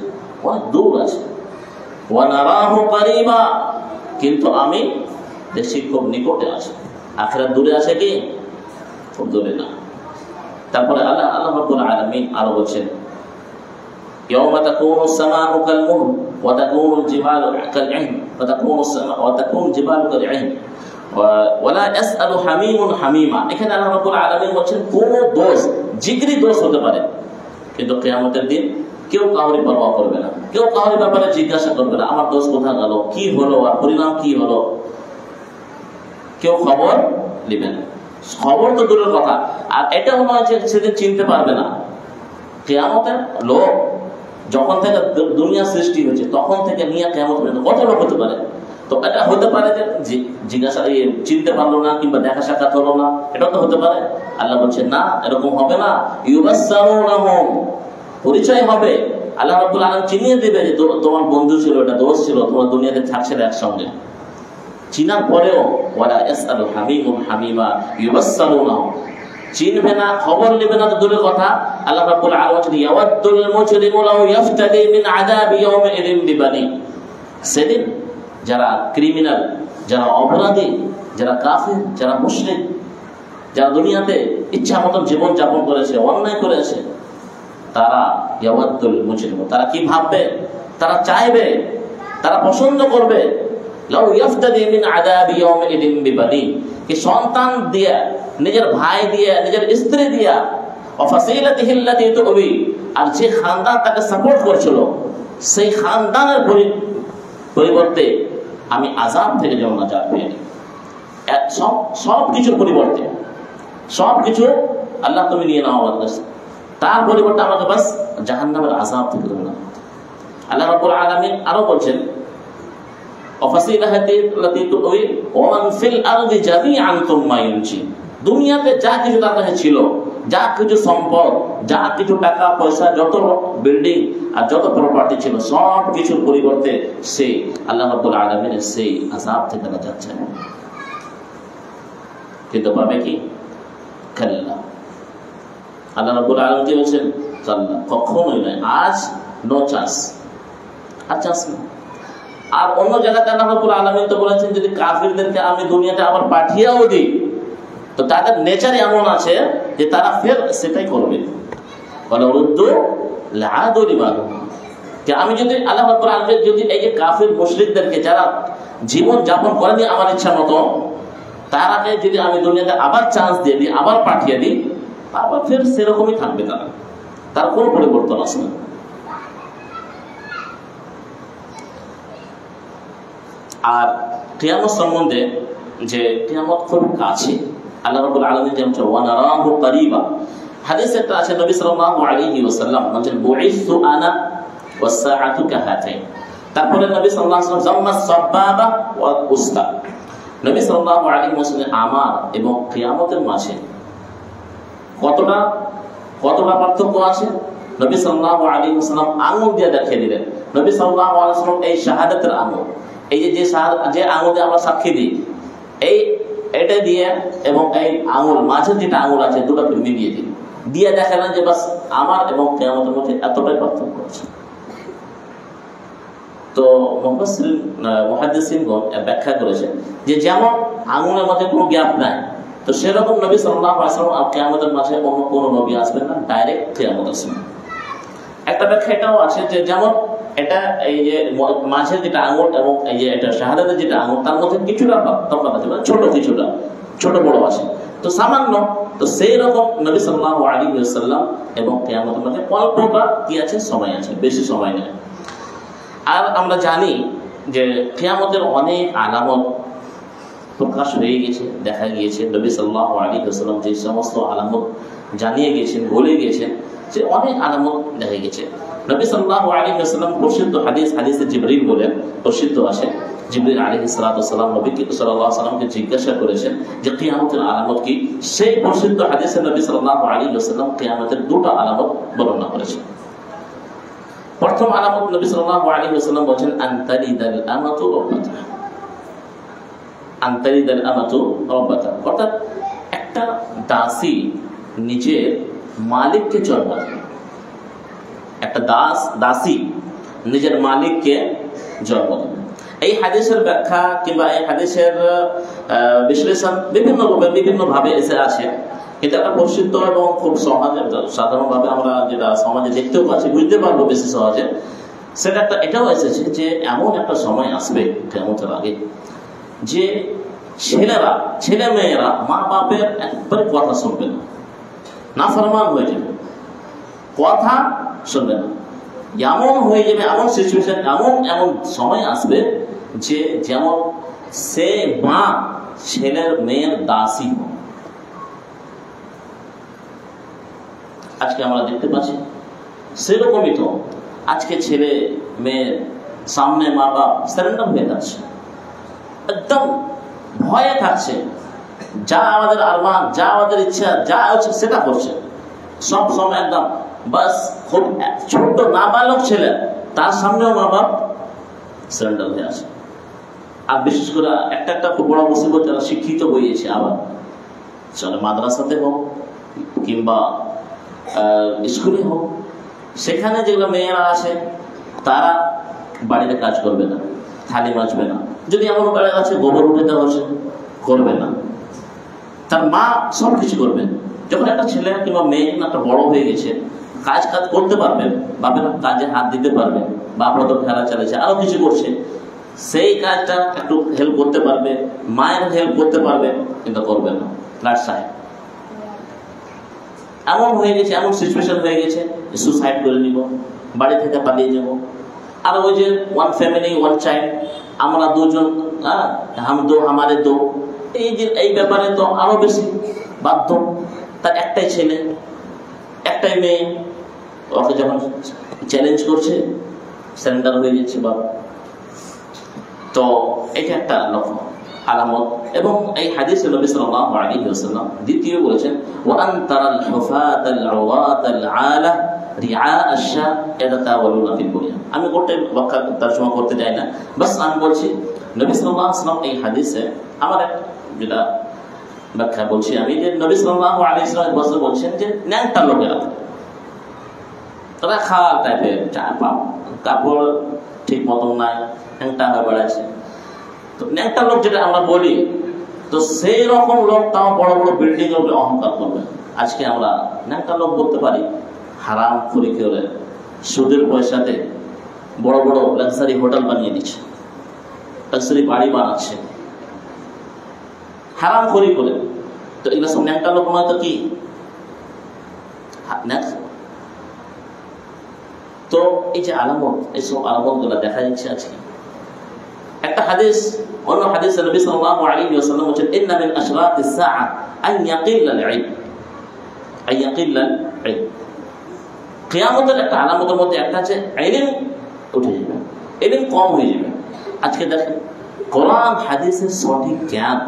অনেক দূর আছে। ওয়া নারাহু কারীবা, কিন্তু আমি দেখছি খুব নিকটে আছে। আখিরাত দূরে আছে কি? খুব দূরে না। তারপরে আল্লাহ রাব্বুল আলামিন আরো বলছেন يوم تكون السماء كالمهل وتكون الجبال كالعهن وتكون الجبال كالعهن ولا يسأل حميم حميما। এখানে আল্লাহ রাব্বুল আলামিন বলেন কোন দোষ, জিগরি দোষ হতে পারে, কিন্তু কিয়ামতের দিন কেউ কাউরি পরোয়া করবে না, কেউ কাউরি ব্যাপারে জিজ্ঞাসা করবে না আমার দোষ কোথায় গেল, কি হলো, আর পরিণাম কি হলো, কেউ খবর নেবে না। খবর তো দূরের কথা, আর এটাও নয় যে সেদিন চিনতে পারবে না। কিয়ামতের লোক যখন থেকে দুনিয়া সৃষ্টি হয়েছে তখন থেকে নিয়ে কিয়ামত পর্যন্ত কত লোক হতে পারে। তো এটা হতে পারে যে জিজ্ঞাসা চিনতে পারলো না, কিংবা দেখা সাক্ষাৎ হলো না, এটা তো হতে পারে। আল্লাহ বলছেন না, এরকম হবে না। ইউবাসসারুনাহুম, পরিচয় হবে। আল্লাহ রাব্বুল আলামিন চিনিয়ে দেবে যে তোমার বন্ধু ছিল, এটা দোস্ত ছিল, তোমার দুনিয়াতে থাকছিল একসঙ্গে। চিনার পরেও ওয়ালা ইয়াসআলু হামিমুন হামিমা ইউবাসসারুনাহুম, চিনবে না, খবর নেবে না তো দূরের কথা। আল্লাহ রাব্বুল আলামিন বলেন ইয়াওয়াদ্দুল মুজরিমু লাউ ইফতাদি মিন আযাবি ইয়াউমিন বিবানি। সেদিন যারা ক্রিমিনাল, যারা অপরাধী, যারা কাফির, যারা মুশরিক, যারা দুনিয়াতে ইচ্ছা মতন জীবন যাপন করেছে, অন্যায় করেছে, তারা ইয়াওয়াদ্দুল মুজরিমু, তারা কি ভাববে, তারা চাইবে, তারা পছন্দ করবে লাউ ইফতাদি মিন আযাবি ইয়াউমিন বিবানি, কি সন্তান দিয়ে, নিজের ভাই দিয়ে, নিজের স্ত্রী দিয়া, ওয়াফাসিলাতিহি আল্লাতী তুবি, আর যে খানদান তাকে সাপোর্ট করছিল সেই খানদানের পরিবর্তে আমি আযাব থেকে যেন নাজাত পেয়ে নিই। সব কিছুর পরিবর্তে, সব কিছু আল্লাহ তুমি নিয়ে নাও আমার কাছে, তার পরিবর্তে আমাকে বাস জাহান্নামের আযাব থেকে তুমি নাও। আল্লাহ রাব্বুল আলামিন আরো বলছেন ওয়াফাসিলাতিহি আল্লাতী তুবি ওয়া মান ফিল আরদি জামিআন তুম্মা ইউনজি, দুনিয়াতে যা কিছু তার কাছে ছিল, যা কিছু সম্পদ, যা কিছু টাকা পয়সা, যত বিল্ডিং আর যত প্রপার্টি ছিল, সব কিছুর পরিবর্তে সে আল্লাহ রাব্বুল আলামিনের সেই আযাব থেকে নাজাত চায়। কিন্তু পাবে কি? কাল্লা। আল্লাহ রাব্বুল আলামিন কি বলেছেন? কাল্লা, কখনোই নয়, আজ নো চান্স, আর চান্স না। আর অন্য জায়গাতে আল্লাহ রাব্বুল আলামিন তো বলেছেন যদি কাফিরদেরকে আমি দুনিয়াতে আবার পাঠিয়েও দিই, তো তাদের নেচার এমন আছে যে তারা ফের সেটাই করবে। আমি যদি আল্লাহ রাব্বুল আলামিন যদি এই যে কাফির মুশরিকদেরকে যারা জীবন যাপন করেনি আমার ইচ্ছা মতো, তারাকে যদি আমি দুনিয়াতে আবার চান্স দিয়ে দিই, আবার পাঠিয়ে দিই, আবার ফের সেরকমই থাকবে, তার কোনো পরিবর্তন আসে না। আর কিয়ামত সম্বন্ধে, যে কিয়ামত খুব কাছে, আল্লাহ রাব্বুল আলামিন যেমন ওয়া নারাহু কারীবা, হাদিসে একটা আছে, নবী সাল্লাল্লাহু আলাইহি ওয়াসাল্লাম বলেন বুইসু আনা ওয়াস সাআতু কাহাতাইন। তারপরে নবী সাল্লাল্লাহু আলাইহি ওয়াসাল্লাম জাম্মা সাবাবা ওয়াল উস্তা। নবী সাল্লাল্লাহু আলাইহি ওয়াসাল্লাম আমার এবং কিয়ামতের মাঝে কতটা পার্থক্য আছে। নবী সাল্লাল্লাহু আলাইহি ওয়াসাল্লাম আঙ্গুল দিয়ে দেখিয়ে দিলেন। নবী সাল্লাল্লাহু আলাইহি ওয়াসাল্লাম এই শাহাদাতের আঙ্গুল, এই যে আঙ্গুল দিয়ে আমরা সাক্ষী দিই, এটা দিয়ে এবং এই আঙ্গুল মাঝে যেটা আঙ্গুল আছে দুটোকে মিলিয়ে দিই, দিয়ে দেখালেন যে বাস আমার এবং কিয়ামতের মধ্যে এতটাই পার্থক্য আছে। তো মুহাদ্দিসিনগণ ব্যাখ্যা করেছেন যে যেমন আঙ্গুলের মধ্যে কোনো গ্যাপ নাই, তো সেরকম নবী সাল্লাল্লাহু আলাইহি ওয়াসাল্লাম কিয়ামতের মাঝে অন্য কোনো নবী আসবেন না, ডাইরেক্ট কিয়ামত আসবে। একটা ব্যাখ্যা এটাও আছে যে যেমন এটা এই যে মাঝে যেটা আঙুল এবং এই যে এটা শাহাদাতের যেটা আঙুল, তার মধ্যে কিছুটা তফাৎ আছে, মানে ছোট বড় আছে, তো সামান্য। তো সেই রকম নবী সাল্লাল্লাহু আলাইহি ওয়াসাল্লাম এবং কিয়ামতের মধ্যে অল্পটা কি আছে, সময় আছে, বেশি সময় নেই। আর আমরা জানি যে কিয়ামতের অনেক আলামত প্রকাশ হয়ে গেছে, দেখা গিয়েছে। নবী সাল্লাল্লাহু আলাইহি ওয়াসাল্লাম যে সমস্ত আলামত জানিয়ে গেছেন, বলে গেছেন, যে অনেক আলামত দেখা গেছে। নবী সাল্লাল্লাহু আলাইহি ওয়াসাল্লাম প্রসিদ্ধ হাদিসে জিবরিল বলেন, প্রসিদ্ধ আছে, জিবরিল আলাইহিস সালাম নবী সাল্লাল্লাহু আলাইহি ওয়াসাল্লামকে জিজ্ঞাসা করেছেন যে কিয়ামতের আলামত কি। সেই প্রসিদ্ধ হাদিসে নবী সাল্লাল্লাহু আলাইহি ওয়াসাল্লাম কিয়ামতের দুটো আলামত বর্ণনা করেছেন। প্রথম আলামত নবী সাল্লাল্লাহু আলাইহি ওয়াসাল্লাম বলেন আনতালিদাল আমাতু রাব্বাতাহা। আনতালিদাল আমাতু রাব্বাতাহা অর্থাৎ একটা দাসী নিজের মালিককে জন্ম দেবে। একটা দাসী নিজের মালিককে জন্ম দেবে। এই হাদিসের ব্যাখ্যা কিংবা এই হাদিসের বিশ্লেষণ বিভিন্নভাবে এসে আসে, কিন্তু একটা প্রসিদ্ধ এবং খুব সহজে সাধারণভাবে আমরা যেটা সমাজে দেখতেও পাচ্ছি, বুঝতে পারবো বেশি সহজে, সেটা একটা এটাও এসেছে যে এমন একটা সময় আসবে কিয়ামতের আগে যে ছেলে মেয়েরা মা বাপের একবারে কথা শুনবে না, নাফরমান হয়ে যাবে, কথা শুনবে না। এমন হয়ে যাবে, এমন সিচুয়েশন, এমন সময় আসবে যে যেমন সে মা ছেলের মেয়ের দাসী হবে। আজকে আমরা দেখতে পাচ্ছি সেরকমই তো আজকে ছেলে মেয়ের সামনে মা বাপ সারেন্ডার হয়ে যাচ্ছে, একদম ভয়ে থাকছে, যা আমাদের আরমান, যা আমাদের ইচ্ছা, যা হচ্ছে সেটা করছে সব সময় একদম। বাস খুব ছোট্ট নাবালক ছেলে, তার সামনেও মা বাপ সারেন্ডার হয়ে আছে। আর বিশেষ করে একটা খুব বড় মুসিবত, যারা শিক্ষিত হয়েছে, আবার চলে মাদ্রাসাতে হোক কিংবা স্কুলে হোক, সেখানে যেগুলো মেয়েরা আসে তারা বাড়িতে কাজ করবে না, থালি মাজবে না, যদি এমন বেড়ে আছে গোবর উঠে হচ্ছে করবে না, তার মা সব কিছু করবে। যখন একটা ছেলে কিংবা মেয়ে একটা বড় হয়ে গেছে, কাজ করতে পারবে, বাপের কাজে হাত দিতে পারবে, বাপ হয়তো খেলা চালাচ্ছে, আরো কিছু করছে, সেই কাজটা একটু হেল্প করতে পারবে, মায়ের হেল্প করতে পারবে, কিন্তু করবে না। ফ্ল্যাট সাহেব এমন হয়ে গেছে, এমন সিচুয়েশন হয়ে গেছে, সুসাইড করে নিব, বাড়ি থেকে পালিয়ে যাব। আর ওই যে ওয়ান ফ্যামিলি ওয়ান চাইল্ড, আমরা দুজন, হাম দো হামারে দো, এই ব্যাপারে তো আরো বেশি বাধ্য। তার একটাই ছেলে, একটাই মেয়ে, ওকে যখন চ্যালেঞ্জ করছে সারেন্ডার হয়ে যাচ্ছে বাবা। তো এটা একটা লক্ষ্য আলামত। এবং এই হাদিসে নবী সাল্লাল্লাহু আলাইহি ওয়াসাল্লাম দ্বিতীয় বলেছেন ওয়া আনতারাল হুফাতাল আওয়াতাল আলা রিআ আশ-শা ইয়াতাওয়ালুনা ফিল বুনিয়ান। আমি গোটা ব্যাখ্যা তরজমা করতে যাই না, বাস আমি বলছি নবী সাল্লাল্লাহু আলাইহি ওয়াসাল্লাম এই হাদিসে আমার যেটা ব্যাখ্যা বলছি আমি, যে নবী সাল্লাল্লাহু আলাইহি ওয়াসাল্লাম বলছেন যে ন্যাংটা লোকেরা, রাখাল টাইপের, কাপড় ঠিক মতন নাই, ন্যাংটা হয়ে বেড়াচ্ছে। তো ন্যাংটা লোক যেটা আমরা বলি, তো সেই রকম লোক তাও বড় বড় বিল্ডিং এর উপরে অহংকার করবে। আজকে আমরা ন্যাংটা লোক বলতে পারি হারাম খোরি করে সুদের পয়সাতে বড় বড় লাক্সারি হোটেল বানিয়ে দিচ্ছে, লাক্সারি বাড়ি বানাচ্ছে হারাম খোরি করে। তো এগুলো সব ন্যাংটা লোক নয় তো কি? তো এই যে আলামত, এইসব আলামত গুলা দেখা যাচ্ছে আজকে। একটা হাদিস, অন্য হাদিসে নবী সাল্লাল্লাহু আলাইহি ওয়াসাল্লাম বলেছেন ইন্না মিন আশরাতিস সাআ আন ইয়াকিল্লাল ইলম। আইয়াকিল্লাল ইলম। কিয়ামতের একটা আলামতের মধ্যে একটা আছে ইলম উঠে যাবে, ইলম কম হয়ে যাবে। আজকে দেখেন কোরআন হাদিসের সঠিক জ্ঞান,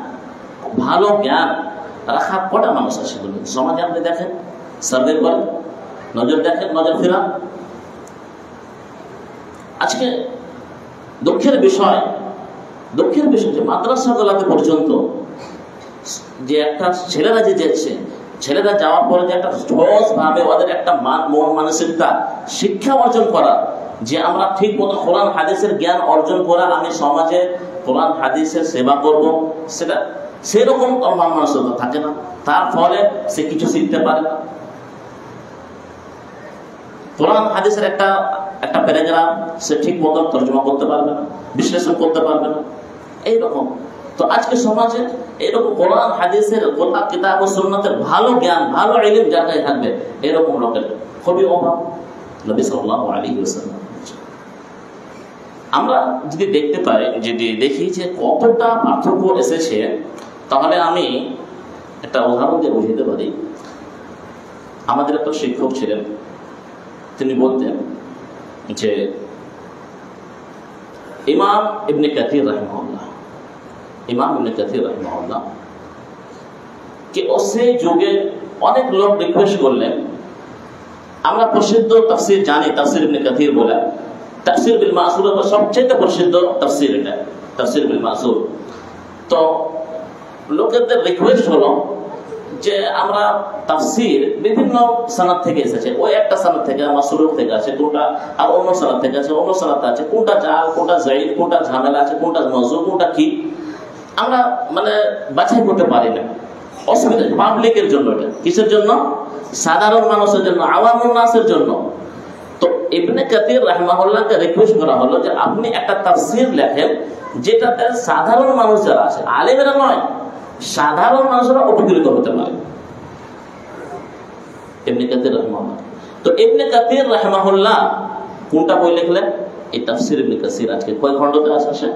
ভালো জ্ঞান রাখা কটা মানুষ আছে বলুন সমাজে? আপনি দেখেন, সার্ভে করেন, নজর দেখেন, নজর ফেরান। আজকে দুঃখের বিষয় যে মাদ্রাসাগুলোতে পর্যন্ত যে একটা ছেলেরা যে যাচ্ছে, ছেলেরা যাওয়ার পরে যে একটা সহজ ভাবে ওদের একটা মন মানসিকতা শিক্ষা অর্জন করা, যে আমরা ঠিক মতো কোরআন হাদিসের জ্ঞান অর্জন করা, আমি সমাজে কোরআন হাদিসের সেবা করব, সেটা সেরকম মন মানসিকতা থাকে না। তার ফলে সে কিছু শিখতে পারে না। কোরআন হাদিসের একটা প্যারাগ্রাফ সে ঠিক মতো তর্জমা করতে পারবে না, বিশ্লেষণ করতে পারবে না, এইরকম। তো আজকে সমাজে এরকম কোরআন হাদিসের কথা, কিতাব ও সুন্নাতের ভালো জ্ঞান, ভালো ইলম যার কাছে থাকবে, এরকম লোকের খুবই অভাব। নবী সাল্লাল্লাহু আলাইহি ওয়াসাল্লাম আমরা যদি দেখতে পাই, যদি দেখি যে কতটা পার্থক্য এসেছে, তাহলে আমি একটা উদাহরণ দিয়ে বুঝাতে পারি। আমাদের একটা শিক্ষক ছিলেন, তিনি বলতেন যে ইমাম ইবনে কাসির রাহিমাহুল্লাহ কে ওসে যুগে অনেক লোক রিকোয়েস্ট করলেন, আমরা প্রসিদ্ধ তাফসীর জানি, তাফসীর ইবনে কাসির বলে, তাফসীর বিল মাসুর সবচেয়ে প্রসিদ্ধ তাফসীর, এটা তাফসীর বিল মাসুর। তো লোকেদের রিকোয়েস্ট হলো যে আমরা তাফসীর বিভিন্ন সনদ থেকে এসেছে, ওই একটা সনদ থেকে মাসরুফ থেকে আছে, কোনটা আর অন্য সনদ থেকে আছে, অন্য সনদ আছে, কোনটা জাল, কোনটা যায়িদ, কোনটা ঝামেলা আছে, কোনটা মওযু, কোনটা কি, আমরা বাছাই করতে পারি না। অসুবিধা পাবলিকের জন্য, এটা কিসের জন্য? সাধারণ মানুষের জন্য, আওয়ামুন নাসের জন্য। তো ইবনে কাসির রাহিমাহুল্লাহকে রিকোয়েস্ট করা হলো যে আপনি একটা তাফসীর লেখেন যেটাতে সাধারণ মানুষ যারা আছে, আলেমেরা নয়, সাধারণ মানুষরা উপকৃত হতে পারে। ইবনে কাসির রাহিমাহুল্লাহ, তো ইবনে কাসির রাহিমাহুল্লাহ কোনটা বই লিখলেন? এই তাফসীর ইবনে কাসির আজকে কয় খণ্ডতে আছে?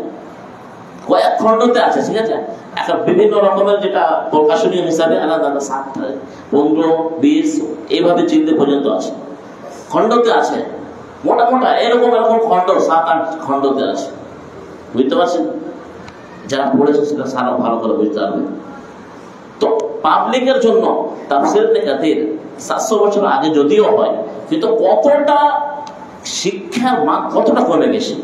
কয়েক খণ্ডতে আছে, ঠিক আছে? একটা বিভিন্ন রকমের যেটা প্রকাশনীয় হিসাবে আলাদা 7, 15, 20 এইভাবে চিনতে পর্যন্ত আছে, খণ্ডতে আছে, মোটা এরকম খণ্ড 7-8 খণ্ডতে আছে। বুঝতে পারছেন? যারা পড়েছে সেটা সারা ভালো করে বুঝতে পারবে। তো পাবলিকের জন্য তাফসীর ইবনে কাসির 700 বছর আগে যদিও হয়, কিন্তু কতটা শিক্ষার মান কতটা কমে গেছে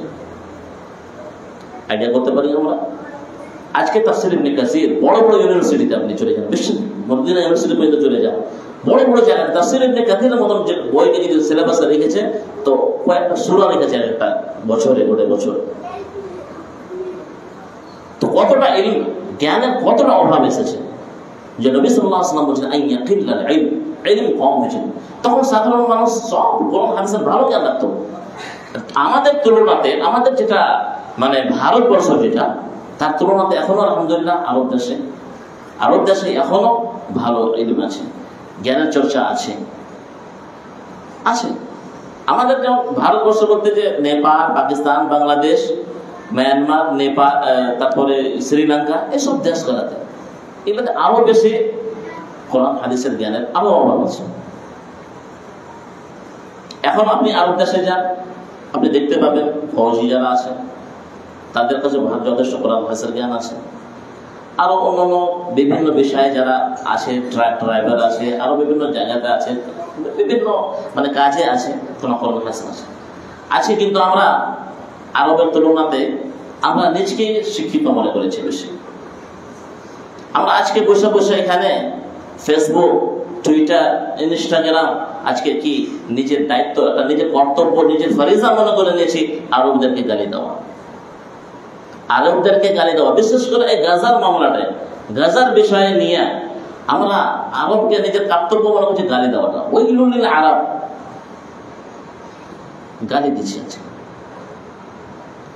আইডিয়া করতে পারি আমরা। আজকে তাফসীর ইবনে কাসির বড় বড় ইউনিভার্সিটিতে আপনি চলে যান, বিশ্ব মদিনা ইউনিভার্সিটি পর্যন্ত চলে যান, বড় বড় জায়গায় তাফসীর ইবনে কাসিরের মতন যে বইকে যদি সিলেবাসে রেখেছে, তো কয়েকটা সূরা রেখেছে একটা বছরে, গোটা বছর। তো কতটা ইলম, জ্ঞানের কতটা অভাব এসেছে, যে নবী সাল্লাল্লাহু আলাইহি ওয়াসাল্লাম বলেছেন আইয়াকিল্লাল ইলম, ইলম কম হয়েছে। তখন সাধারণ মানুষ সব কোরআন হাদিসের ভালো জ্ঞান রাখতো। আমাদের তুলনাতে, আমাদের যেটা ভারতবর্ষ যেটা, তার তুলনাতে এখনো আলহামদুলিল্লাহ আরব দেশে এখনো ভালো ইলম আছে, জ্ঞানের চর্চা আছে। আমাদের যেমন ভারতবর্ষ বলতে যে নেপাল, পাকিস্তান, বাংলাদেশ, মায়ানমার, নেপাল, তারপরে শ্রীলঙ্কা, এসব দেশগুলোতে এগুলোতে আরো বেশি কোরআন হাদিসের জ্ঞানের আরো অভাব আছে। এখন আপনি আরব দেশে যান, আপনি দেখতে পাবেন ফৌজি যারা আছে তাদের কাছে যথেষ্ট কোরআন হাদিসের জ্ঞান আছে। আরো অন্যান্য বিভিন্ন বিষয়ে যারা আছে, ড্রাইভার আছে, আরো বিভিন্ন জায়গাতে আছে, বিভিন্ন কাজে আছে, কোরআন হাদিস আছে। কিন্তু আমরা আরবের তুলনাতে আমরা নিজকে শিক্ষিত মনে করেছি বেশি। আমরা আজকে বসে বসে এখানে ফেসবুক, টুইটার, ইনস্টাগ্রাম আজকে কি নিজের দায়িত্ব, নিজের কর্তব্য, নিজের ফরিজা মনে করে নিয়েছি আরবদেরকে গালি দেওয়া, বিশেষ করে এই গাজার মামলাটায়, গাজার বিষয়ে নিয়ে আমরা আরবকে নিজের কর্তব্য মনে করছি গালি দেওয়াটা। ওইগুলো নিলে আরব গালি দিচ্ছে।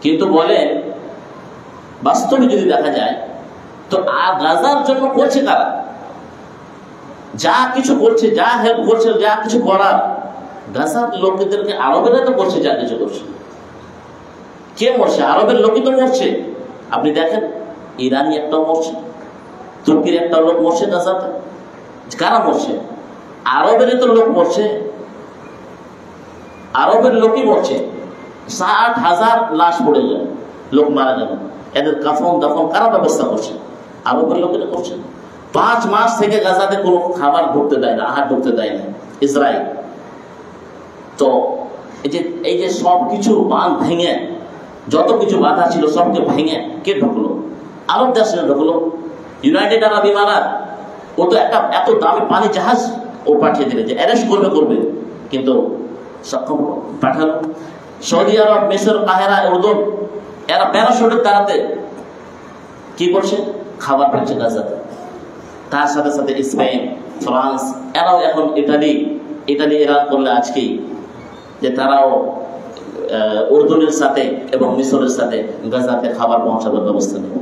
কিন্তু বলে বাস্তবে যদি দেখা যায়, তো গাজার জন্য করছে কারা? যা কিছু করছে, যা হেল্প করছে, যা কিছু করার, গাজার লোকদেরকে আরবেরা তো করছে, যা কিছু করছে। কে মরছে? আরবের লোকই তো মরছে। আপনি দেখেন ইরানি একটাও মরছে, তুর্কির একটা লোক মরছে গাজাতে। কারা মরছে? আরবেরই তো লোক মরছে, আরবের লোকই মরছে, 60,000 লাশ পড়ে যায়, লোক মারা গেল, এদের কাফন দাফন কারা ব্যবস্থা করছে? আরবের লোকেরা করছে। 5 মাস থেকে গাজাতে কোনো খাবার ঢুকতে দেয় না, আহার ঢুকতে দেয় না ইসরায়েল। তো এই যে সব কিছু বাঁধ ভেঙে, যত কিছু বাধা ছিল সবকে ভেঙে কে ঢুকলো? আরব দেশে ঢুকলো। ইউনাইটেড আরব ইমারাত, ও তো একটা এত দামি পানি জাহাজ ও পাঠিয়ে দিলে যে অ্যারেস্ট করবে, কিন্তু সক্ষম পাঠালো। সৌদি আরব, মিশর, কাহেরা, উর্দুন, এরা প্যারাশুটের দ্বারাতে কি করছে? খাবার পেয়েছে গাজাতে। তার সাথে সাথে স্পেন, ফ্রান্স, এরাও এখন ইটালি ইরান করলে আজকেই যে তারাও উর্দুনের সাথে এবং মিশরের সাথে গাজাতে খাবার পৌঁছাবার ব্যবস্থা নেব।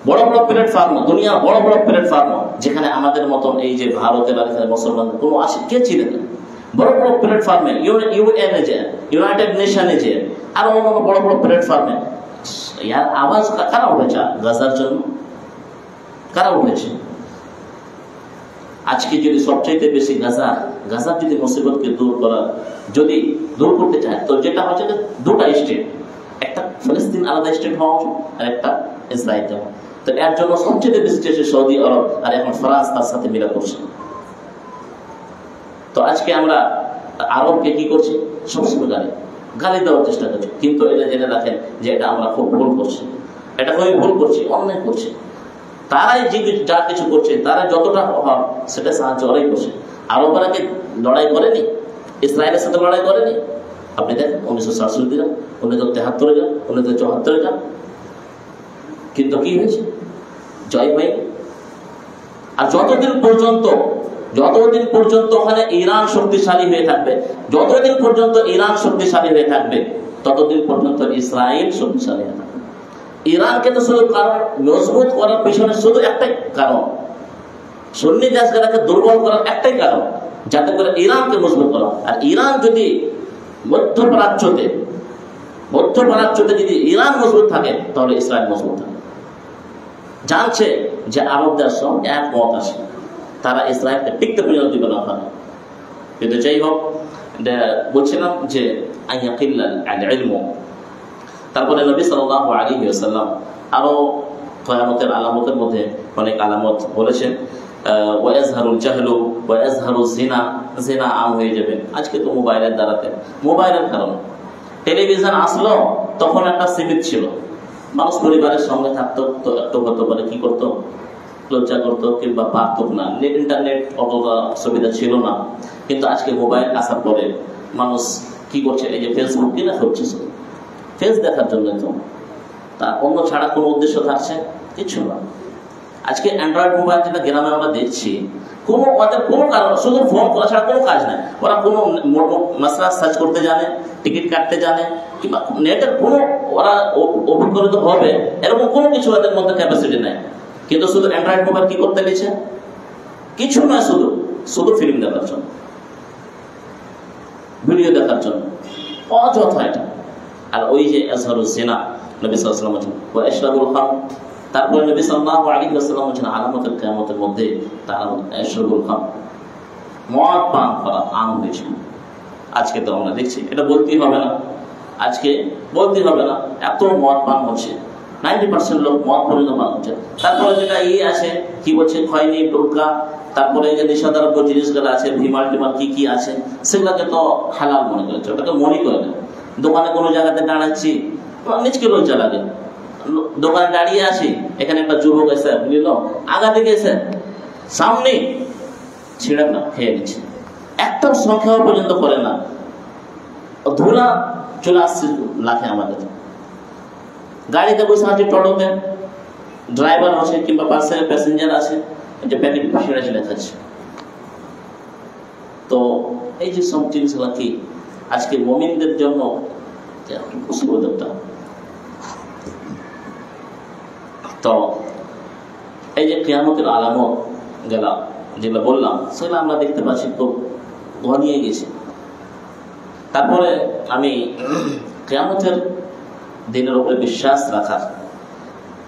বড় বড় প্ল্যাটফর্ম, দুনিয়ার বড় বড় প্ল্যাটফর্ম, যেখানে আমাদের মতন এই যে ভারতের আর এখানে মুসলমান কোনো আসে কে ছিলেন না, বড় বড় প্ল্যাটফর্মে, ইউএনএ যে, ইউনাইটেড নেশনে যে, আরো অন্যান্য বড় বড় প্ল্যাটফর্মে ইয়ার আওয়াজ কারা উঠেছে? গাজার জন্য কারা উঠেছে? আজকে যদি সবচাইতে বেশি গাজার যদি মুসিবতকে যদি দূর করতে চায়, তো যেটা হচ্ছে যে দুটা স্টেট, একটা ফিলিস্তিন আলাদা স্টেট হওয়া উচিত, আর একটা ইসরায়েল যাওয়া। তো এর জন্য সবচেয়ে বেশি চেয়েছে সৌদি আরব, আর এখন ফ্রান্স তার সাথে মিলা করছে। তো আজকে আমরা আরবকে কি করছি? সবসময় গালি দেওয়ার চেষ্টা করছি, কিন্তু এটা জেনে রাখেন যে এটা আমরা খুব ভুল করছি, এটা খুবই ভুল করছি, অন্যায় করছি। তারাই যা কিছু করছে, তারা যতটা অভাব সেটা সাহায্য ওরাই করছে। আরবরা কি লড়াই করেনি? ইসরায়েলের সাথে লড়াই করেনি? আপনি দেখেন 1967 যান, 1973 যান, 1974 যান, কিন্তু কি হয়েছে? জয় হয়নি। আর যতদিন পর্যন্ত ওখানে ইরান শক্তিশালী হয়ে থাকবে, যতদিন পর্যন্ত ইরান শক্তিশালী হয়ে থাকবে, ততদিন পর্যন্ত ইসরায়েল শক্তিশালী হয়ে থাকবে। ইরানকে তো শুধু কারণ মজবুত করার পিছনে শুধু একটাই কারণ, সুন্নি দেশগুলোকে দুর্বল করার একটাই কারণ, যাতে করে ইরানকে মজবুত করা। আর ইরান যদি মধ্যপ্রাচ্যতে যদি ইরান মজবুত থাকে, তাহলে ইসরায়েল মজবুত থাকে। জানছে যে আরব দেশ সব এক মত আছে, তারা ইসরায়েলকে টিকতে পর্যন্ত দিবে না। কিন্তু যাই হোক, বলছিলাম যে তারপরে নবী সাল্লাল্লাহু আলাইহি ওয়াসাল্লাম আরো কিয়ামতের আলামতের মধ্যে অনেক আলামত বলেছেন। ওয়াজহারুল জাহলু ওয়াজহারুজ জিনা আম হয়ে যাবে। আজকে তো মোবাইলের দ্বারাতে, মোবাইলের কারণে টেলিভিশন আসলো, তখন একটা সীমিত ছিল, মানুষ পরিবারের সঙ্গে থাকতো, তো একটু হতে পারে কি করতো, লজ্জা করতো কিংবা পারত না, ইন্টারনেট অতটা সুবিধা ছিল না। কিন্তু আজকে মোবাইল আসার পরে মানুষ কি করছে? এই যে ফেসবুক কিনা করছে, ফেস দেখার জন্য, তো তার অন্য ছাড়া কোনো উদ্দেশ্য থাকছে কিছু না। আজকে অ্যান্ড্রয়েড মোবাইল যেটা গ্রামে আমরা দেখছি, ওদের কোনো কারণ, শুধু ফোন করা ছাড়া কোনো কাজ নাই। ওরা কোনো মাসলা সার্চ করতে জানে, টিকিট কাটতে জানে, কিংবা নেটের কোনো ওরা অভিজ্ঞতা হবে এরকম কোনো কিছু ওদের মধ্যে ক্যাপাসিটি নাই। কিন্তু শুধু অ্যান্ড্রয়েড মোবাইল কি করতে গেছে? কিছু নয়, শুধু ফিল্ম দেখার জন্য, ভিডিও দেখার জন্য, অযথা এটা। আর ওই যে আজহারুজ জিনা, নবী সাল্লাল্লাহু আলাইহি ওয়াসাল্লাম বলেন ওয়া ইশরাবুল খামর, তারপরে নবী সাল্লাল্লাহু আলাইহি ওয়াসাল্লাম বলেন আলামতের কিয়ামতের মধ্যে তার ইশরাবুল খামর, মদ পান করা আম হয়েছে। আজকে তো আমরা দেখছি, এটা বলতেই হবে না, এত মদ পান হচ্ছে, 90% লোক মদ পর্যন্ত পান হচ্ছে। তারপরে যেটা আছে কি বলছে, খয়নি, টোটকা, তারপরে যে নেশাদ্রব্য জিনিসগুলো আছে, ভিমাল টিমাল কি আছে, সেগুলোকে তো হালাল মনে করেছে, ওটাকে মনে করে না। দোকানে কোনো জায়গাতে দাঁড়াচ্ছি, নিজকে লজ্জা লাগে, দোকানে দাঁড়িয়ে আছি, এখানে একটা যুবক এসে বুঝল, আগা থেকে এসে সামনে ছিঁড়ে না খেয়ে নিচ্ছে, একটা সংখ্যা পর্যন্ত করে না, ধুলা চলে আসছে লাখে আমাদের। গাড়িতে বসে আছে, টোটোতে ড্রাইভার আছে কিংবা পাশে প্যাসেঞ্জার আছে, যে প্যাকেট ছিঁড়ে খাচ্ছে। তো এই যে সব জিনিসগুলা কি আজকে মুমিনদের জন্য মুসিবতটা। তো এই যে কিয়ামতের আলামত গেলা যেগুলো বললাম, সেগুলো আমরা দেখতে পাচ্ছি তো ঘনিয়ে গেছে। তারপরে আমি কিয়ামতের দিনের উপরে বিশ্বাস রাখার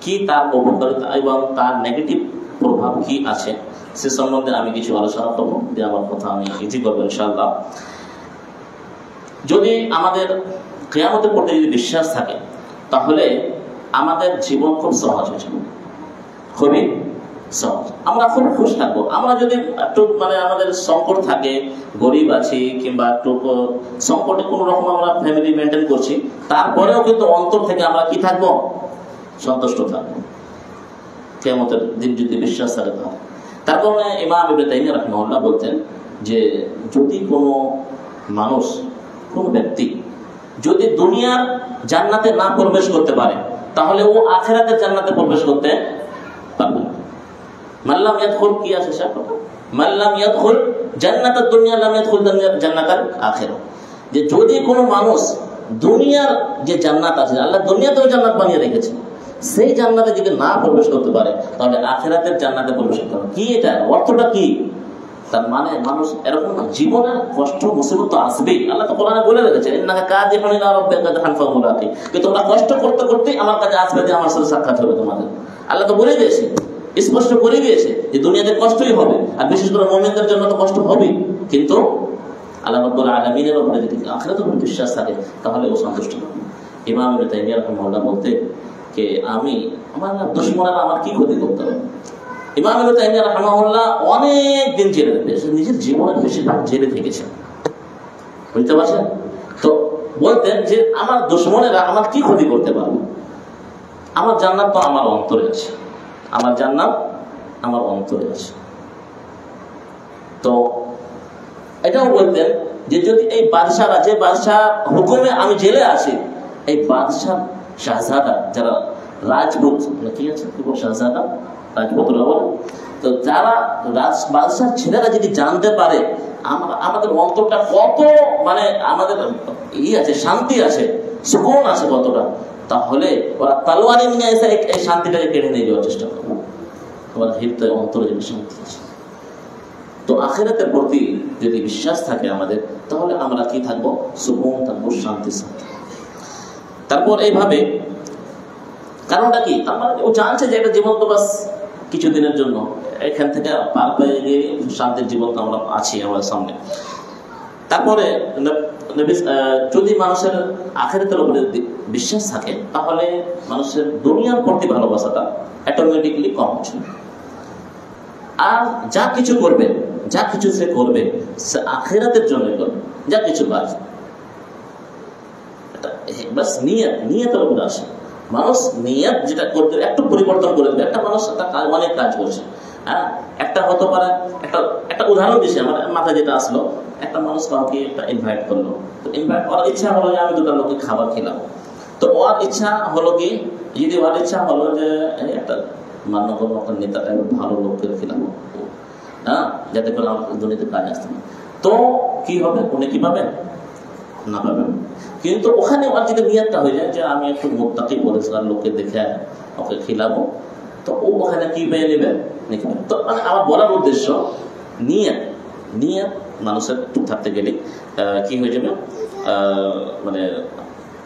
কি তার উপকারিতা এবং তার নেগেটিভ প্রভাব কি আছে সে সম্বন্ধে আমি কিছু আলোচনা করবো, দিয়ে আমার কথা আমি ইজি করবো ইনশাআল্লাহ। যদি আমাদের কিয়ামতের প্রতি যদি বিশ্বাস থাকে তাহলে আমাদের জীবন খুব সহজ হয়ে যাবে, খুবই সহজ। আমরা খুব খুশ থাকবো। আমরা যদি একটু মানে আমাদের সংকট থাকে, গরিব আছি কিংবা একটু সংকটে কোনো রকম আমরা ফ্যামিলি মেনটেন করছি, তারপরেও কিন্তু অন্তর থেকে আমরা কি থাকবো? সন্তুষ্ট থাকবো কিয়ামতের দিন যদি বিশ্বাস থাকে। তার কারণে ইমাম ইবনে তাইমিয়া রাহিমাহুল্লাহ বলতেন যে যদি কোনো মানুষ, কোনো ব্যক্তি যদি দুনিয়ার জান্নাতে না প্রবেশ করতে পারে তাহলে ও আখিরাতের জান্নাতে প্রবেশ করতে পারবে না। মাল্লাম ইয়াদখুল, কি আছে স্যার কথা, মাল্লাম ইয়াদখুল জান্নাতাদ দুনিয়া লাম ইয়াদখুল জান্নাতাল আখিরাহ। যে যদি কোনো মানুষ দুনিয়ার যে জান্নাত আছে, আল্লাহ দুনিয়াতেও জান্নাত বানিয়ে রেখেছে, সেই জান্নাতে যদি না প্রবেশ করতে পারে তাহলে আখিরাতের জান্নাতে প্রবেশ করতে পারে। কি এটা অর্থটা কি? তার মানে মানুষ এরকম জীবনের কষ্ট মুসিবত তো আসবেই। আল্লাহ তো কোরআনে বলে রেখেছে ইন্নাকা কাদিহুন ইলা রাব্বিকা কাদহান ফামুলাকি, যে তোমরা কষ্ট করতে করতে আমার কাছে আসবে, যে আমার সাথে সাক্ষাৎ হবে তোমাদের। আল্লাহ তো বলে দিয়েছে, স্পষ্ট করে দিয়েছে যে দুনিয়াতে কষ্টই হবে, আর বিশেষ করে মুমিনদের জন্য তো কষ্ট হবেই। কিন্তু আল্লাহ রাব্বুল আলামিনের উপরে যদি আখিরাতের উপর বিশ্বাস থাকে তাহলে ও সন্তুষ্ট হবে। ইমাম ইবনে তাইমিয়া রাহিমাহুল্লাহ বলতে যে আমি আমার দুশমনেরা আমার কি ক্ষতি করতে হবে। ইমাম ইবনে তাইমিয়া রাহিমাহুল্লাহ অনেক দিন জেলে থেকেছেন, নিজের জীবনের বেশিরভাগ জেলে থেকেছেন, বুঝতে পারছেন? তো বলতেন যে আমার দুশমনেরা আমার কি ক্ষতি করতে পারবে, আমার জান্নাত তো আমার অন্তরে আছে, আমার জান্নাত আমার অন্তরে আছে। তো এটাও বলতেন যে যদি এই বাদশাহরা, যে বাদশাহ হুকুমে আমি জেলে আছি, এই বাদশাহ শাহজাদা যারা রাজপুত, কি আছে শাহজাদা রাজপুতরা বলে, তো যারা বাদশাহ ছেলেরা যদি জানতে পারে আমাদের অন্তরটা কত মানে আমাদের আছে, শান্তি আছে, সুকুন আছে কতটা, তাহলে ওরা তলোয়ারি নিয়ে এসে এই শান্তিটাকে কেড়ে নিয়ে যাওয়ার চেষ্টা করবে। ওরা হৃদয় অন্তরে যদি শান্তি আছে। তো আখিরাতের প্রতি যদি বিশ্বাস থাকে আমাদের, তাহলে আমরা কি থাকবো? সুকুন থাকবো, শান্তি শান্তি। তারপর এইভাবে কারণটা কি? তার মানে ও জানছে যে এটা জীবন তো বাস কিছুদিনের জন্য, এখান থেকে পার পেয়ে গিয়ে শান্তির জীবন তো আমরা আছি আমাদের সামনে। তারপরে যদি মানুষের আখিরাতের উপরে বিশ্বাস থাকে তাহলে মানুষের দুনিয়ার প্রতি ভালোবাসাটা অটোমেটিকলি কম হচ্ছে। আর যা কিছু করবে, যা কিছু সে করবে সে আখিরাতের জন্য করবে, যা কিছু কাজ বাস নিয়তের উপরে আসে। মানুষ নিয়ত যেটা করতে একটু পরিবর্তন করে দেবে। একটা মানুষ একটা অনেক কাজ করছে, হ্যাঁ, একটা হতে পারে, একটা উদাহরণ দিচ্ছি আমার মাথায় যেটা আসলো, একটা মানুষ কাউকে একটা ইনভাইট করলো, তো ইনভাইট করার ইচ্ছা হলো যে আমি দুটা লোককে খাবার খেলাম। তো ওর ইচ্ছা হলো কি, যদি ওর ইচ্ছা হলো যে একটা মান্যগণ্য একটা নেতা ভালো লোককে খেলাম, হ্যাঁ, যাতে করে আমার দুর্নীতির কাজ আসতে, তো কি হবে? উনি কি পাবেন? না পাবেন। কিন্তু ওখানে ওর যদি নিয়তটা হয়ে যায় যে আমি একটু মুত্তাকি পরিষ্কার লোককে দেখে ওকে খিলাবো, তো ও ওখানে কি পেয়ে নেবে? তো মানে আমার বলার উদ্দেশ্য নিয়ত মানুষের একটু থাকতে গেলে কি হয়ে যাবে? মানে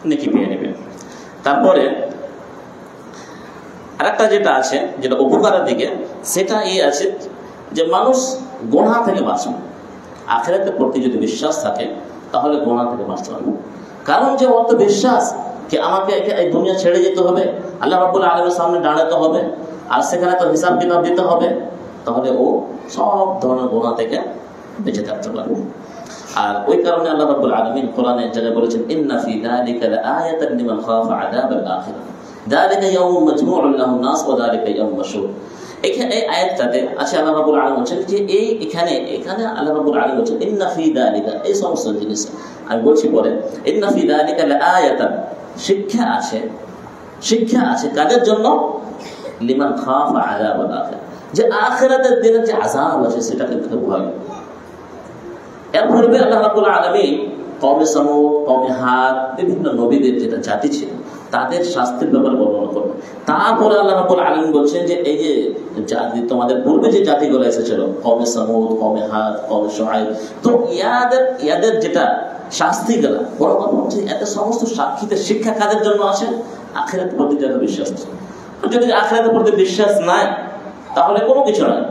নেকি পেয়ে নেবে। তারপরে আরেকটা যেটা আছে, যেটা উপকারের দিকে, সেটা এই আছে যে মানুষ গুনাহ থেকে বাঁচবে। আখিরাতের প্রতি যদি বিশ্বাস থাকে তাহলে গুনাহ থেকে বাঁচতে পারবে। কারণ যে অত বিশ্বাস যে আমাকে এই দুনিয়া ছেড়ে যেতে হবে, আল্লাহ রাব্বুল আলামিনের সামনে দাঁড়াতে হবে, আর সেখানে তো হিসাব কিতাব দিতে হবে, তাহলে ও সব ধরনের গুনাহ থেকে বেঁচে থাকতে পারবে। আর ওই কারণে আল্লাহ রাব্বুল আলামিন কোরআনের জায়গায় বলেছেন ইন্না ফি যালিকা লাআয়াতান লিমান খাফা আযাবাল আখিরাহ যালিকা ইয়াউমুন মাজমুউন লাহুন নাস ওয়া যালিকা ইয়াউমুন মাশহুর। এখানে এই আয়াতটাতে আছে আল্লাহ রাব্বুল আলামিন বলেছেন যে এখানে আল্লাহ রাব্বুল আলামিন বলেছেন ইন্না ফি যালিকা, এই সমস্ত জিনিস আমি বলছি পরে, ইন্না ফি যালিকা লাআয়াতান, শিক্ষা আছে কাদের জন্য? লিমান খাফা আযাবাল আখিরাহ, যে আখিরাতের দিনে যে আযাব আছে সেটাকে থেকে ভয়। এর পূর্বে আল্লাহ রাব্বুল আলামিন কওমে সামূদ, কওমে হাদ, বিভিন্ন নবীদের যেটা জাতি ছিল তাদের শাস্তির ব্যাপারে বর্ণনা করবে। তারপরে আল্লাহ রাব্বুল আলামিন বলছেন যে এই যে জাতি, তোমাদের পূর্বে যে জাতিগুলো এসেছিল, কওমে সামূদ, কওমে হাদ, কওমে শুআয়ব, তো ইয়াদের যেটা শাস্তিগুলো বড় কথা হচ্ছে এত সমস্ত সাক্ষীদের শিক্ষা কাদের জন্য আছে? আখিরাতের প্রতি যাদের বিশ্বাস আছে। যদি আখিরাতের প্রতি বিশ্বাস নাই তাহলে কোনো কিছু নাই।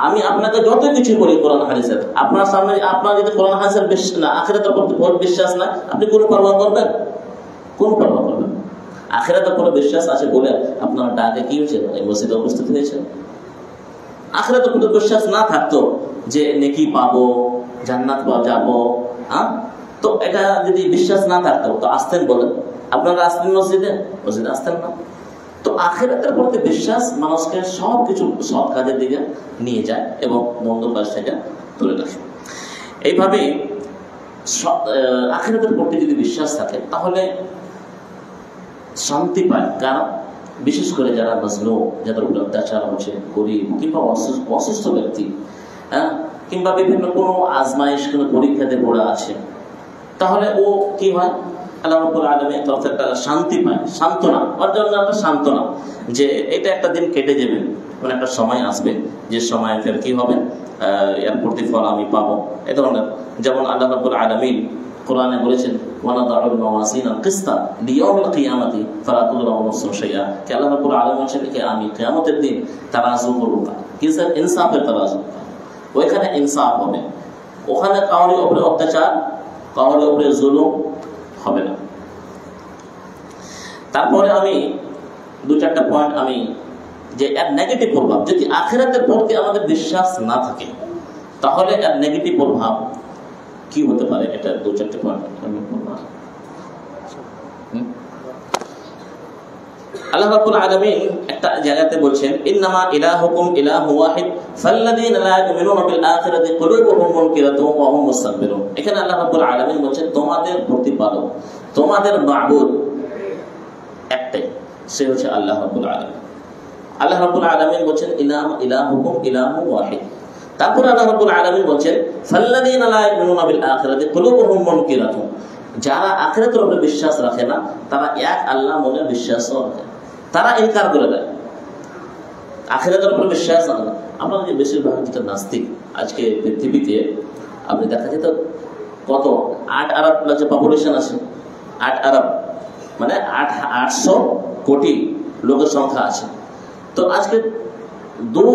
আমি আপনাকে যত কিছু বলি কোরআন হাদিসের, আপনার সামনে আপনার যদি কোরআন হাদিসের বিশ্বাস না, আখিরাতের প্রতি বিশ্বাস না, আপনি কোনো পরোয়া করবেন? কোন পরোয়া করবেন? আখিরাতের কোনো বিশ্বাস আছে বলে আপনার ডাকে কি হয়েছে, এই মসজিদে উপস্থিত হয়েছে? আখিরাতের কোনো বিশ্বাস না থাকতো যে নেকি পাবো, জান্নাত যাবো, হ্যাঁ, তো এটা যদি বিশ্বাস না থাকতো তো আসতেন? বলেন, আপনারা আসতেন মসজিদে? মসজিদে আসতেন না। তো আখিরাতের প্রতি বিশ্বাস মানুষকে সবকিছু সৎ কাজের দিকে নিয়ে যায় এবং মন্দ কাজ থেকে তুলে রাখে। এইভাবে আখিরাতের প্রতি যদি বিশ্বাস থাকে তাহলে শান্তি পায়। কারণ বিশেষ করে যারা মজলুম, যাদের উপরে অত্যাচার হচ্ছে, গরিব কিংবা অসুস্থ ব্যক্তি, হ্যাঁ, কিংবা বিভিন্ন কোনো আজমাইশ, কোনো পরীক্ষাতে পড়ে আছে, তাহলে ও কি হয়, আল্লাহ রাব্বুল আলামিনের তরফ থেকে একটা শান্তি পায়, সান্ত্বনা, ওর জন্য একটা সান্ত্বনা যে এটা একটা দিন কেটে যাবে, মানে একটা সময় আসবে যে সময় ফের কি হবে, এর প্রতিফল আমি পাবো। এ ধরনের, যেমন আল্লাহ রাব্বুল আলামিন কোরআনে বলেছেন ওয়ানাদাউল মাওয়াজিনাল কিসতা লিয়াউমিল কিয়ামাতি ফালা তুযলামু নাফসুন শাইআ, কে আল্লাহ রাব্বুল আলামিন বলেছেন যে আমি কিয়ামতের দিন তারাজু করব, কিসের? ইনসাফের তারাজু। ওইখানে ইনসাফ হবে, ওখানে কাউরির উপরে অত্যাচার, কাউরির উপরে জুলুম হবে না। তারপরে আমি দু চারটা পয়েন্ট আমি যে এর নেগেটিভ প্রভাব, যদি আখিরাতের প্রতি আমাদের বিশ্বাস না থাকে তাহলে এর নেগেটিভ প্রভাব কি হতে পারে, এটা দু চারটে পয়েন্ট আমি বলবো। আল্লাহ রাব্বুল আলামিন একটা জায়গাতে বলছেন ইন্নামা ইলাহুকুম ইলাহু ওয়াহিদ ফাল্লাযীনা লা ইউমিনুনা বিল আখিরাতি কুলুবুহুম মুনকিরাতুন ওয়া হুম মুস্তাকবিরুন। এখানে আল্লাহ রাব্বুল আলামিন বলছেন তোমাদের প্রতিপালক, তোমাদের মাবুদ একটাই, সে হচ্ছে আল্লাহ রাব্বুল আলামিন। আল্লাহ রাব্বুল আলামিন বলছেন ইলাহুকুম ইলাহু ওয়াহিদ। তারপর আল্লাহ রাব্বুল আলামিন বলছেন ফাল্লাযীনা লা ইউমিনুনা বিল আখিরাতি কুলুবুহুম মুনকিরাতুন, যারা আখিরাতের উপরে বিশ্বাস রাখে না তারা এক আল্লাহ মনে বিশ্বাসও রাখে, তারা ইনকার করে দেয় আখিরাতের উপরে বিশ্বাস রাখে না। আমরা যে বেশিরভাগ যেটা নাস্তিক আজকে পৃথিবীতে, আপনি দেখা যেত কত 8 আরব যে পপুলেশন আছে, 8 আরব মানে 800 কোটি লোকের সংখ্যা আছে। তো আজকে 2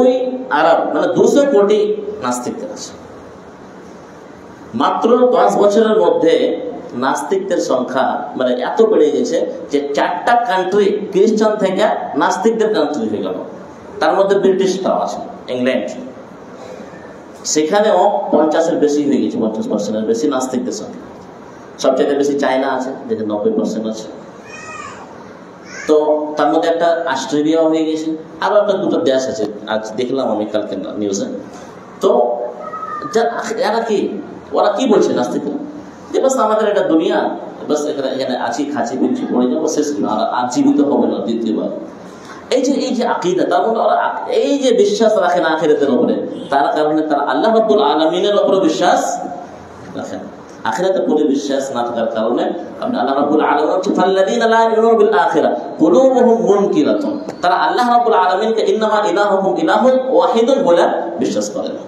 আরব মানে 200 কোটি নাস্তিকদের আছে। মাত্র 10 বছরের মধ্যে নাস্তিকদের সংখ্যা মানে এত বেড়ে গেছে যে 4টা কান্ট্রি খ্রিস্টান থেকে নাস্তিকদের কান্ট্রি হয়ে গেল। তার মধ্যে ব্রিটিশটাও আছে, ইংল্যান্ড, সেখানেও 50-এর বেশি হয়ে গেছে, 50%-এর বেশি নাস্তিকদের সংখ্যা। সবচেয়ে বেশি চায়না আছে, যেখানে 90% আছে। তো তার মধ্যে একটা অস্ট্রেলিয়াও হয়ে গেছে, আরো একটা দুটো দেশ আছে, আজ দেখলাম আমি কালকে নিউজে। তো এরা কি, ওরা কি বলছে নাস্তিকরা, যে বাস আমাদের এটা দুনিয়া, বাস এখানে আছি, খাচ্ছি, পিনছি, পড়ে যাবো, শেষ, আর জীবিত হবে না দ্বিতীয়বার। এই যে আকীদা, তার মধ্যে ওরা এই যে বিশ্বাস রাখে না আখিরাতের উপরে, তার কারণে তারা আল্লাহ রাব্বুল আলামিনের উপরে বিশ্বাস রাখেন। আখিরাতের প্রতি বিশ্বাস না থাকার কারণে আপনি আল্লাহ রাব্বুল আলামিন বলেন ফাল্লাযীনা লা ইউমিনুনা বিল আখিরাহ কুলুবুহুম মুনকিরাতুন, তারা আল্লাহ রাব্বুল আলামিনকে ইন্নামা ইলাহুকুম ইলাহুন ওয়াহিদুন বলে বিশ্বাস করে না।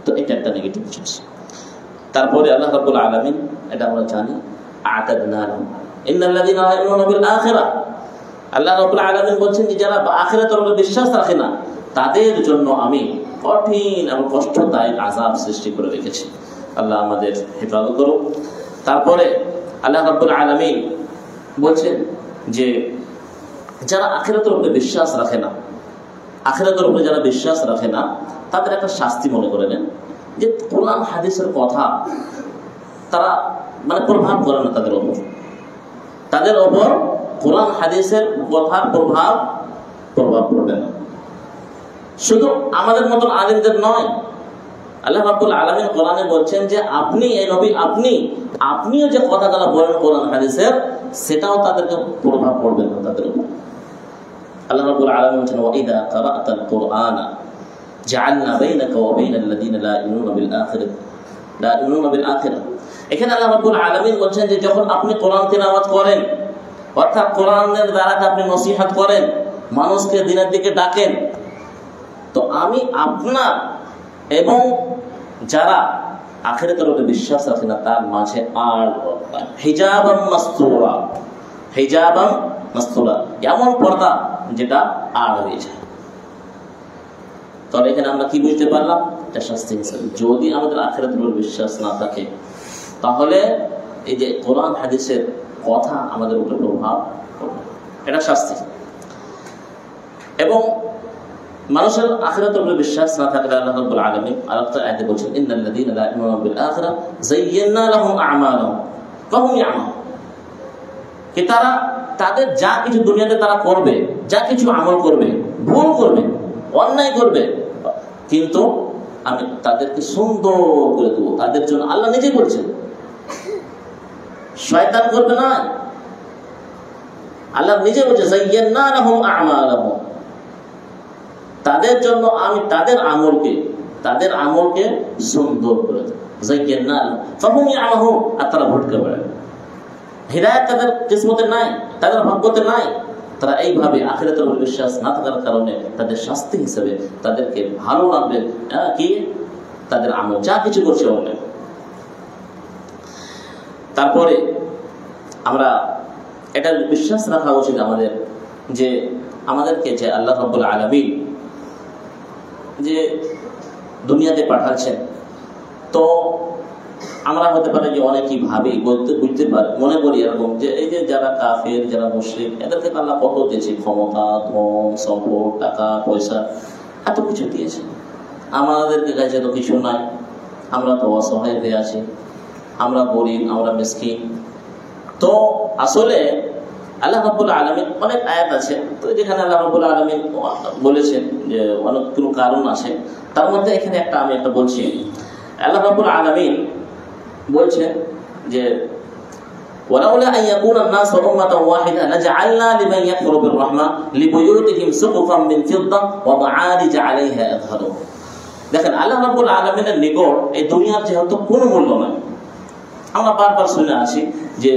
তো এটা একটা নেগেটিভ জিনিস। তারপরে আল্লাহ রাব্বুল আলামিন, এটা আমরা জানি, আ'তাদনা লাহুম ইন্নাল্লাযীনা লা ইউমিনুনা বিল আখিরাহ, আল্লাহ রাব্বুল আলামিন বলছেন যে যারা আখিরাতের উপরে বিশ্বাস রাখে না তাদের জন্য আমি কঠিন এবং কষ্টদায়ক আযাব সৃষ্টি করে রেখেছি। আল্লাহ আমাদের হেফাজত করুন। তারপরে আল্লাহ রাব্বুল আলামিন বলছেন যে যারা আখিরাতের উপরে বিশ্বাস রাখে না, আখিরাতের উপরে যারা বিশ্বাস রাখে না তাদের একটা শাস্তি মনে করে নেন, যে কোরআন হাদিসের কথা তারা মানে প্রভাব করে না তাদের ওপর কোরআন হাদিসের কথার প্রভাব পড়বে না। শুধু আমাদের মতন আলেমদের নয়, আল্লাহ রাব্বুল আলামিন কোরআনে বলছেন যে আপনি এই নবী, আপনিও যে কথাগুলো বলেন কোরআন হাদিসের, সেটাও তাদেরকে প্রভাব পড়বে না তাদের উপর। আল্লাহ রাব্বুল আলামিন বলছেন ওয়াইদা কারাআতাল কুরআনা জাআলনা বাইনাকা ওয়া বাইনাল্লাযীনা লা ইউমিনুনা বিল আখিরাহ। এখানে আল্লাহ রাব্বুল আলামিন বলছেন যে যখন আপনি কোরআন তিলাওয়াত করেন, অর্থাৎ কোরআনের দ্বারা আপনি নসিহত করেন, মানুষকে দ্বীনের দিকে ডাকেন, তো আমি আপনার এবং যারা আখিরাতের উপরে বিশ্বাস রাখে না তার মাঝে আর হিজাবাম মাসতুরা, এমন পর্দা যেটা আর হয়ে যায়। তাহলে এখানে আমরা কি বুঝতে পারলাম? এটা শাস্তি হিসাবে। যদি আমাদের আখিরাতের উপর বিশ্বাস না থাকে তাহলে এই যে কোরআন হাদিসের কথা আমাদের উপর প্রভাব পড়বে, এটা শাস্তি। এবং মানুষের আখিরাতের উপর বিশ্বাস না থাকলে আল্লাহ রাব্বুল আলামিন আরেকটা আয়াতে বলেছেন, ইন্নাল্লাযীনা লা ইউমিনুনা বিল আখিরাহ যায়্যানা লাহুম আ'মালাহুম ফাহুম ইয়া'মালুন, কি তারা তাদের যা কিছু দুনিয়াতে তারা করবে, যা কিছু আমল করবে, ভুল করবে, অন্যায় করবে, কিন্তু আমি তাদেরকে সুন্দর করে দেবো। তাদের জন্য আল্লাহ নিজেই বলছেন, শয়তান করবে না, আল্লাহ নিজে বলছে যায়্যানা লাহুম আ'মালাহুম, তাদের জন্য আমি তাদের আমলকে সুন্দর করে দেব। যায়্যানা ফাহুম ইয়া'মাহুন, আর তারা ভটকে বেড়াবে। হিদায়াত তাদের কিসমতে নাই, তাদের ভাগ্যতে নাই। তারা এইভাবে আখিরাতের উপর বিশ্বাস না থাকার কারণে তাদের শাস্তি হিসেবে তাদেরকে ভালো লাগবে কি তাদের আমল যা কিছু করছে অনেক। তারপরে আমরা এটা বিশ্বাস রাখা উচিত আমাদের যে আমাদেরকে যে আল্লাহ রাব্বুল আলামিন যে দুনিয়াতে পাঠাচ্ছেন, তো আমরা হতে পারে যে অনেকেই ভাবি বুঝতে পারি, মনে করি এরকম যে এই যে যারা কাফের, যারা মুশরিক, এদেরকে আল্লাহ কত দিয়েছে, ক্ষমতা, ধন, সম্পদ, টাকা পয়সা, এত কিছু দিয়েছে। আমাদেরকে কাছে তো কিছু নাই, আমরা তো অসহায় হয়ে আছি, আমরা গরিব, আমরা মিসকিন। তো আসলে আল্লাহ রাব্বুল আলামিন অনেক আয়াত আছে, তো যেখানে আল্লাহ রাব্বুল আলামিন বলেছেন যে অনেক কোনো কারণ আছে, তার মধ্যে এখানে আমি একটা বলছি। আল্লাহ রাব্বুল আলামিন বলছেন যে ওয়ালাউলা আন ইয়াকুনা আন-নাসু উম্মাতান ওয়াহিদা লাজআলনা লিমান ইয়াকফুরু বির-রাহমান লিবুয়ুতিহিম সুকুফান মিন ফিদ্দা ওয়া মাআরিজ আলাইহা ইয়াযহারুন। দেখেন, আল্লাহ রাব্বুল আলামিনের নিকট এই দুনিয়ার যেহেতু কোনো মূল্য নাই, আমরা বারবার শুনে আসি যে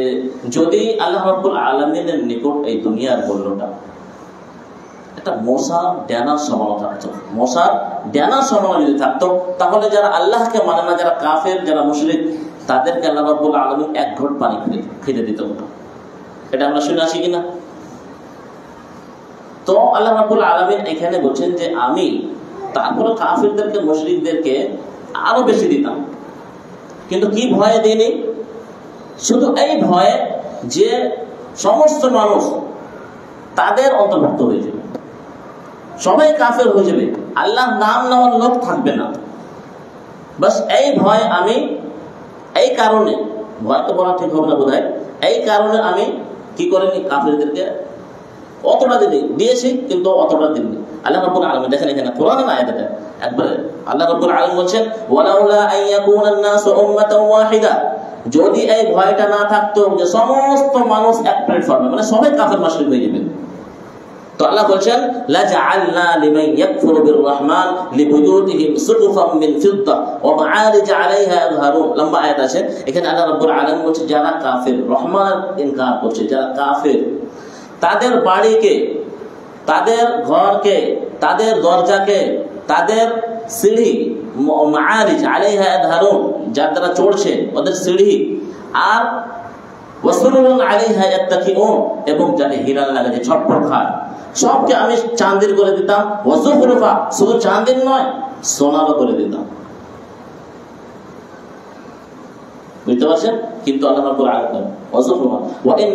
যদি আল্লাহ রাব্বুল আলামিনের নিকট এই দুনিয়ার মূল্যটা একটা মশার ডানার সমান থাকতো, মশার ডানার সমান যদি থাকতো, তাহলে যারা আল্লাহকে মানে না, যারা কাফের, যারা মুশরিক, তাদেরকে আল্লাহ রাব্বুল আলামিন এক ঘট পানি খেতে দিত না। এটা আমরা শুনে আসি কিনা? তো আল্লাহ রাব্বুল আলামিন এখানে বলছেন যে আমি তারপরে কাফেরদেরকে, মুশরিকদেরকে আরো বেশি দিতাম, কিন্তু কি ভয়ে দিইনি? শুধু এই ভয়ে যে সমস্ত মানুষ তাদের অন্তর্ভুক্ত হয়ে যাবে, সবাই কাফের হয়ে যাবে, আল্লাহ নাম নেওয়ার লোক থাকবে না। বাস এই ভয় আমি, এই কারণে, ভয় তো বলা ঠিক হবে না বোধহয়, এই কারণে আমি কি করিনি, কাফেরদেরকে অতটা দিয়েছি, কিন্তু অতটা দিইনি। আল্লাহ রাব্বুল আলামিন দেখেন এখানে কোরআনের আয়াতে একবারে আল্লাহ রাব্বুল আলামিন বলছেন ওয়ালাউলা আন ইয়াকুনা আন-নাসু উম্মাতান ওয়াহিদা, যদি এই ভয়টা না থাকতো যে সমস্ত মানুষ এক প্ল্যাটফর্মে, মানে সবাই কাফের মুশরিক হয়ে যাবে, তো আল্লাহ বলছেন লাজআলনা লিমান ইয়াকফুরু বির-রাহমান লিবুয়ুতিহিম সুকুফান মিন ফিদ্দা ওয়া মাআরিজ আলাইহা ইয়াযহারুন। লম্বা আয়াত আছে এখানে। আল্লাহ রাব্বুল আলামিন বলছেন যারা কাফের, রহমান ইনকার করছে, যারা কাফের, তাদের বাড়িকে, তাদের ঘরকে, তাদের দরজাকে, তাদের সিঁড়ি, মাআরিজ আলাইহা ইয়াযহারুন, যার দ্বারা চড়ছে ওদের সিঁড়ি, আর ওয়াসরুরুন আলাইহা ইয়াত্তাকিউন, এবং যাতে হিরান লাগে, যে ছটফট খায়, সবকে আমি চাঁদের করে দিতাম। ওয়াজুফরুফা, শুধু চাঁদের নয়, সোনারও করে দিতাম। বুঝতে পারছেন? কিন্তু আল্লাহ রাব্বুল আলামিন ওয়াজুফরুফা ওয়া ইন,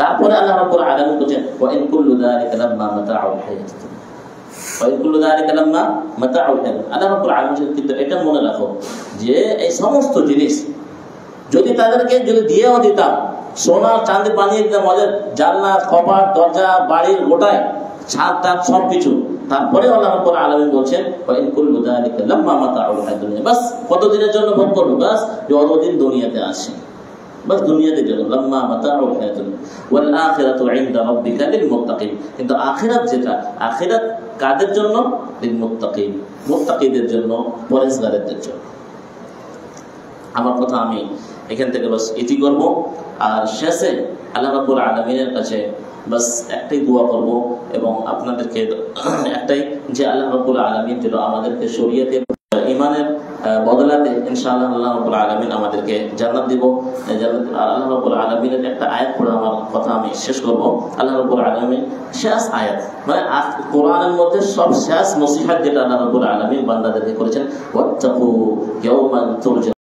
তারপরে আল্লাহ রাব্বুল আলামিন বলেন ওয়া ইন কুল্লু যালিকা লাম্মা মাতাউল হায়াতিদ দুনিয়া, ওয়া ইন কুল্লু যালিকা লাম্মা মাতাউল হায়াতিদ। আল্লাহ রাব্বুল আলামিন কিন্তু এটা মনে রাখো যে এই সমস্ত জিনিস যদি তাদেরকে যদি দিয়েও দিতাম, সোনার চাঁদি বানিয়ে দিতাম, ওদের জানলা, কপাট, দরজা, বাড়ির গোটায় ছাদ টাদ সবকিছু, তারপরে আল্লাহ রাব্বুল আলামিন বলছেন ওয়া ইন কুল্লু যালিকা লাম্মা মাতাউল হায়াতিদ দুনিয়া, বাস কতদিনের জন্য ভোগ করবে? বাস যতদিন দুনিয়াতে আসে, বাস দুনিয়াতে জন্য। লাম্মা মাতাউল হায়াতিদ দুনিয়া ওয়াল আখিরাতু ইনদা রাব্বিকা লিল মুত্তাকিন। কিন্তু আখিরাত যেটা, আখিরাত কাদের জন্য? লিল মুত্তাকিন, মুত্তাকিদের জন্য, পরহেজগারদের জন্য। আমার কথা আমি এখান থেকে বাস এটি করব, আর শেষে আল্লাহ রাব্বুল আলামিনের কাছে বাস একটাই দোয়া করব, এবং আপনাদেরকে একটাই, যে আল্লাহ রাব্বুল আলামিন যেন আমাদেরকে শরীয়তের ঈমানের বদলাতে ইনশাআল্লাহ আল্লাহ রাব্বুল আলামিন আমাদেরকে জান্নাত দিব। আল্লাহ রাব্বুল আলামিনের একটা আয়াত পড়ে আমার কথা আমি শেষ করব। আল্লাহ রাব্বুল আলামিন শেষ আয়াত, মানে কোরআনের মধ্যে সব শেষ নসিহত যেটা আল্লাহ রাব্বুল আলামিন বান্দাদেরকে করেছেন, ওয়াত্তাকু ইয়াওমান তুরজা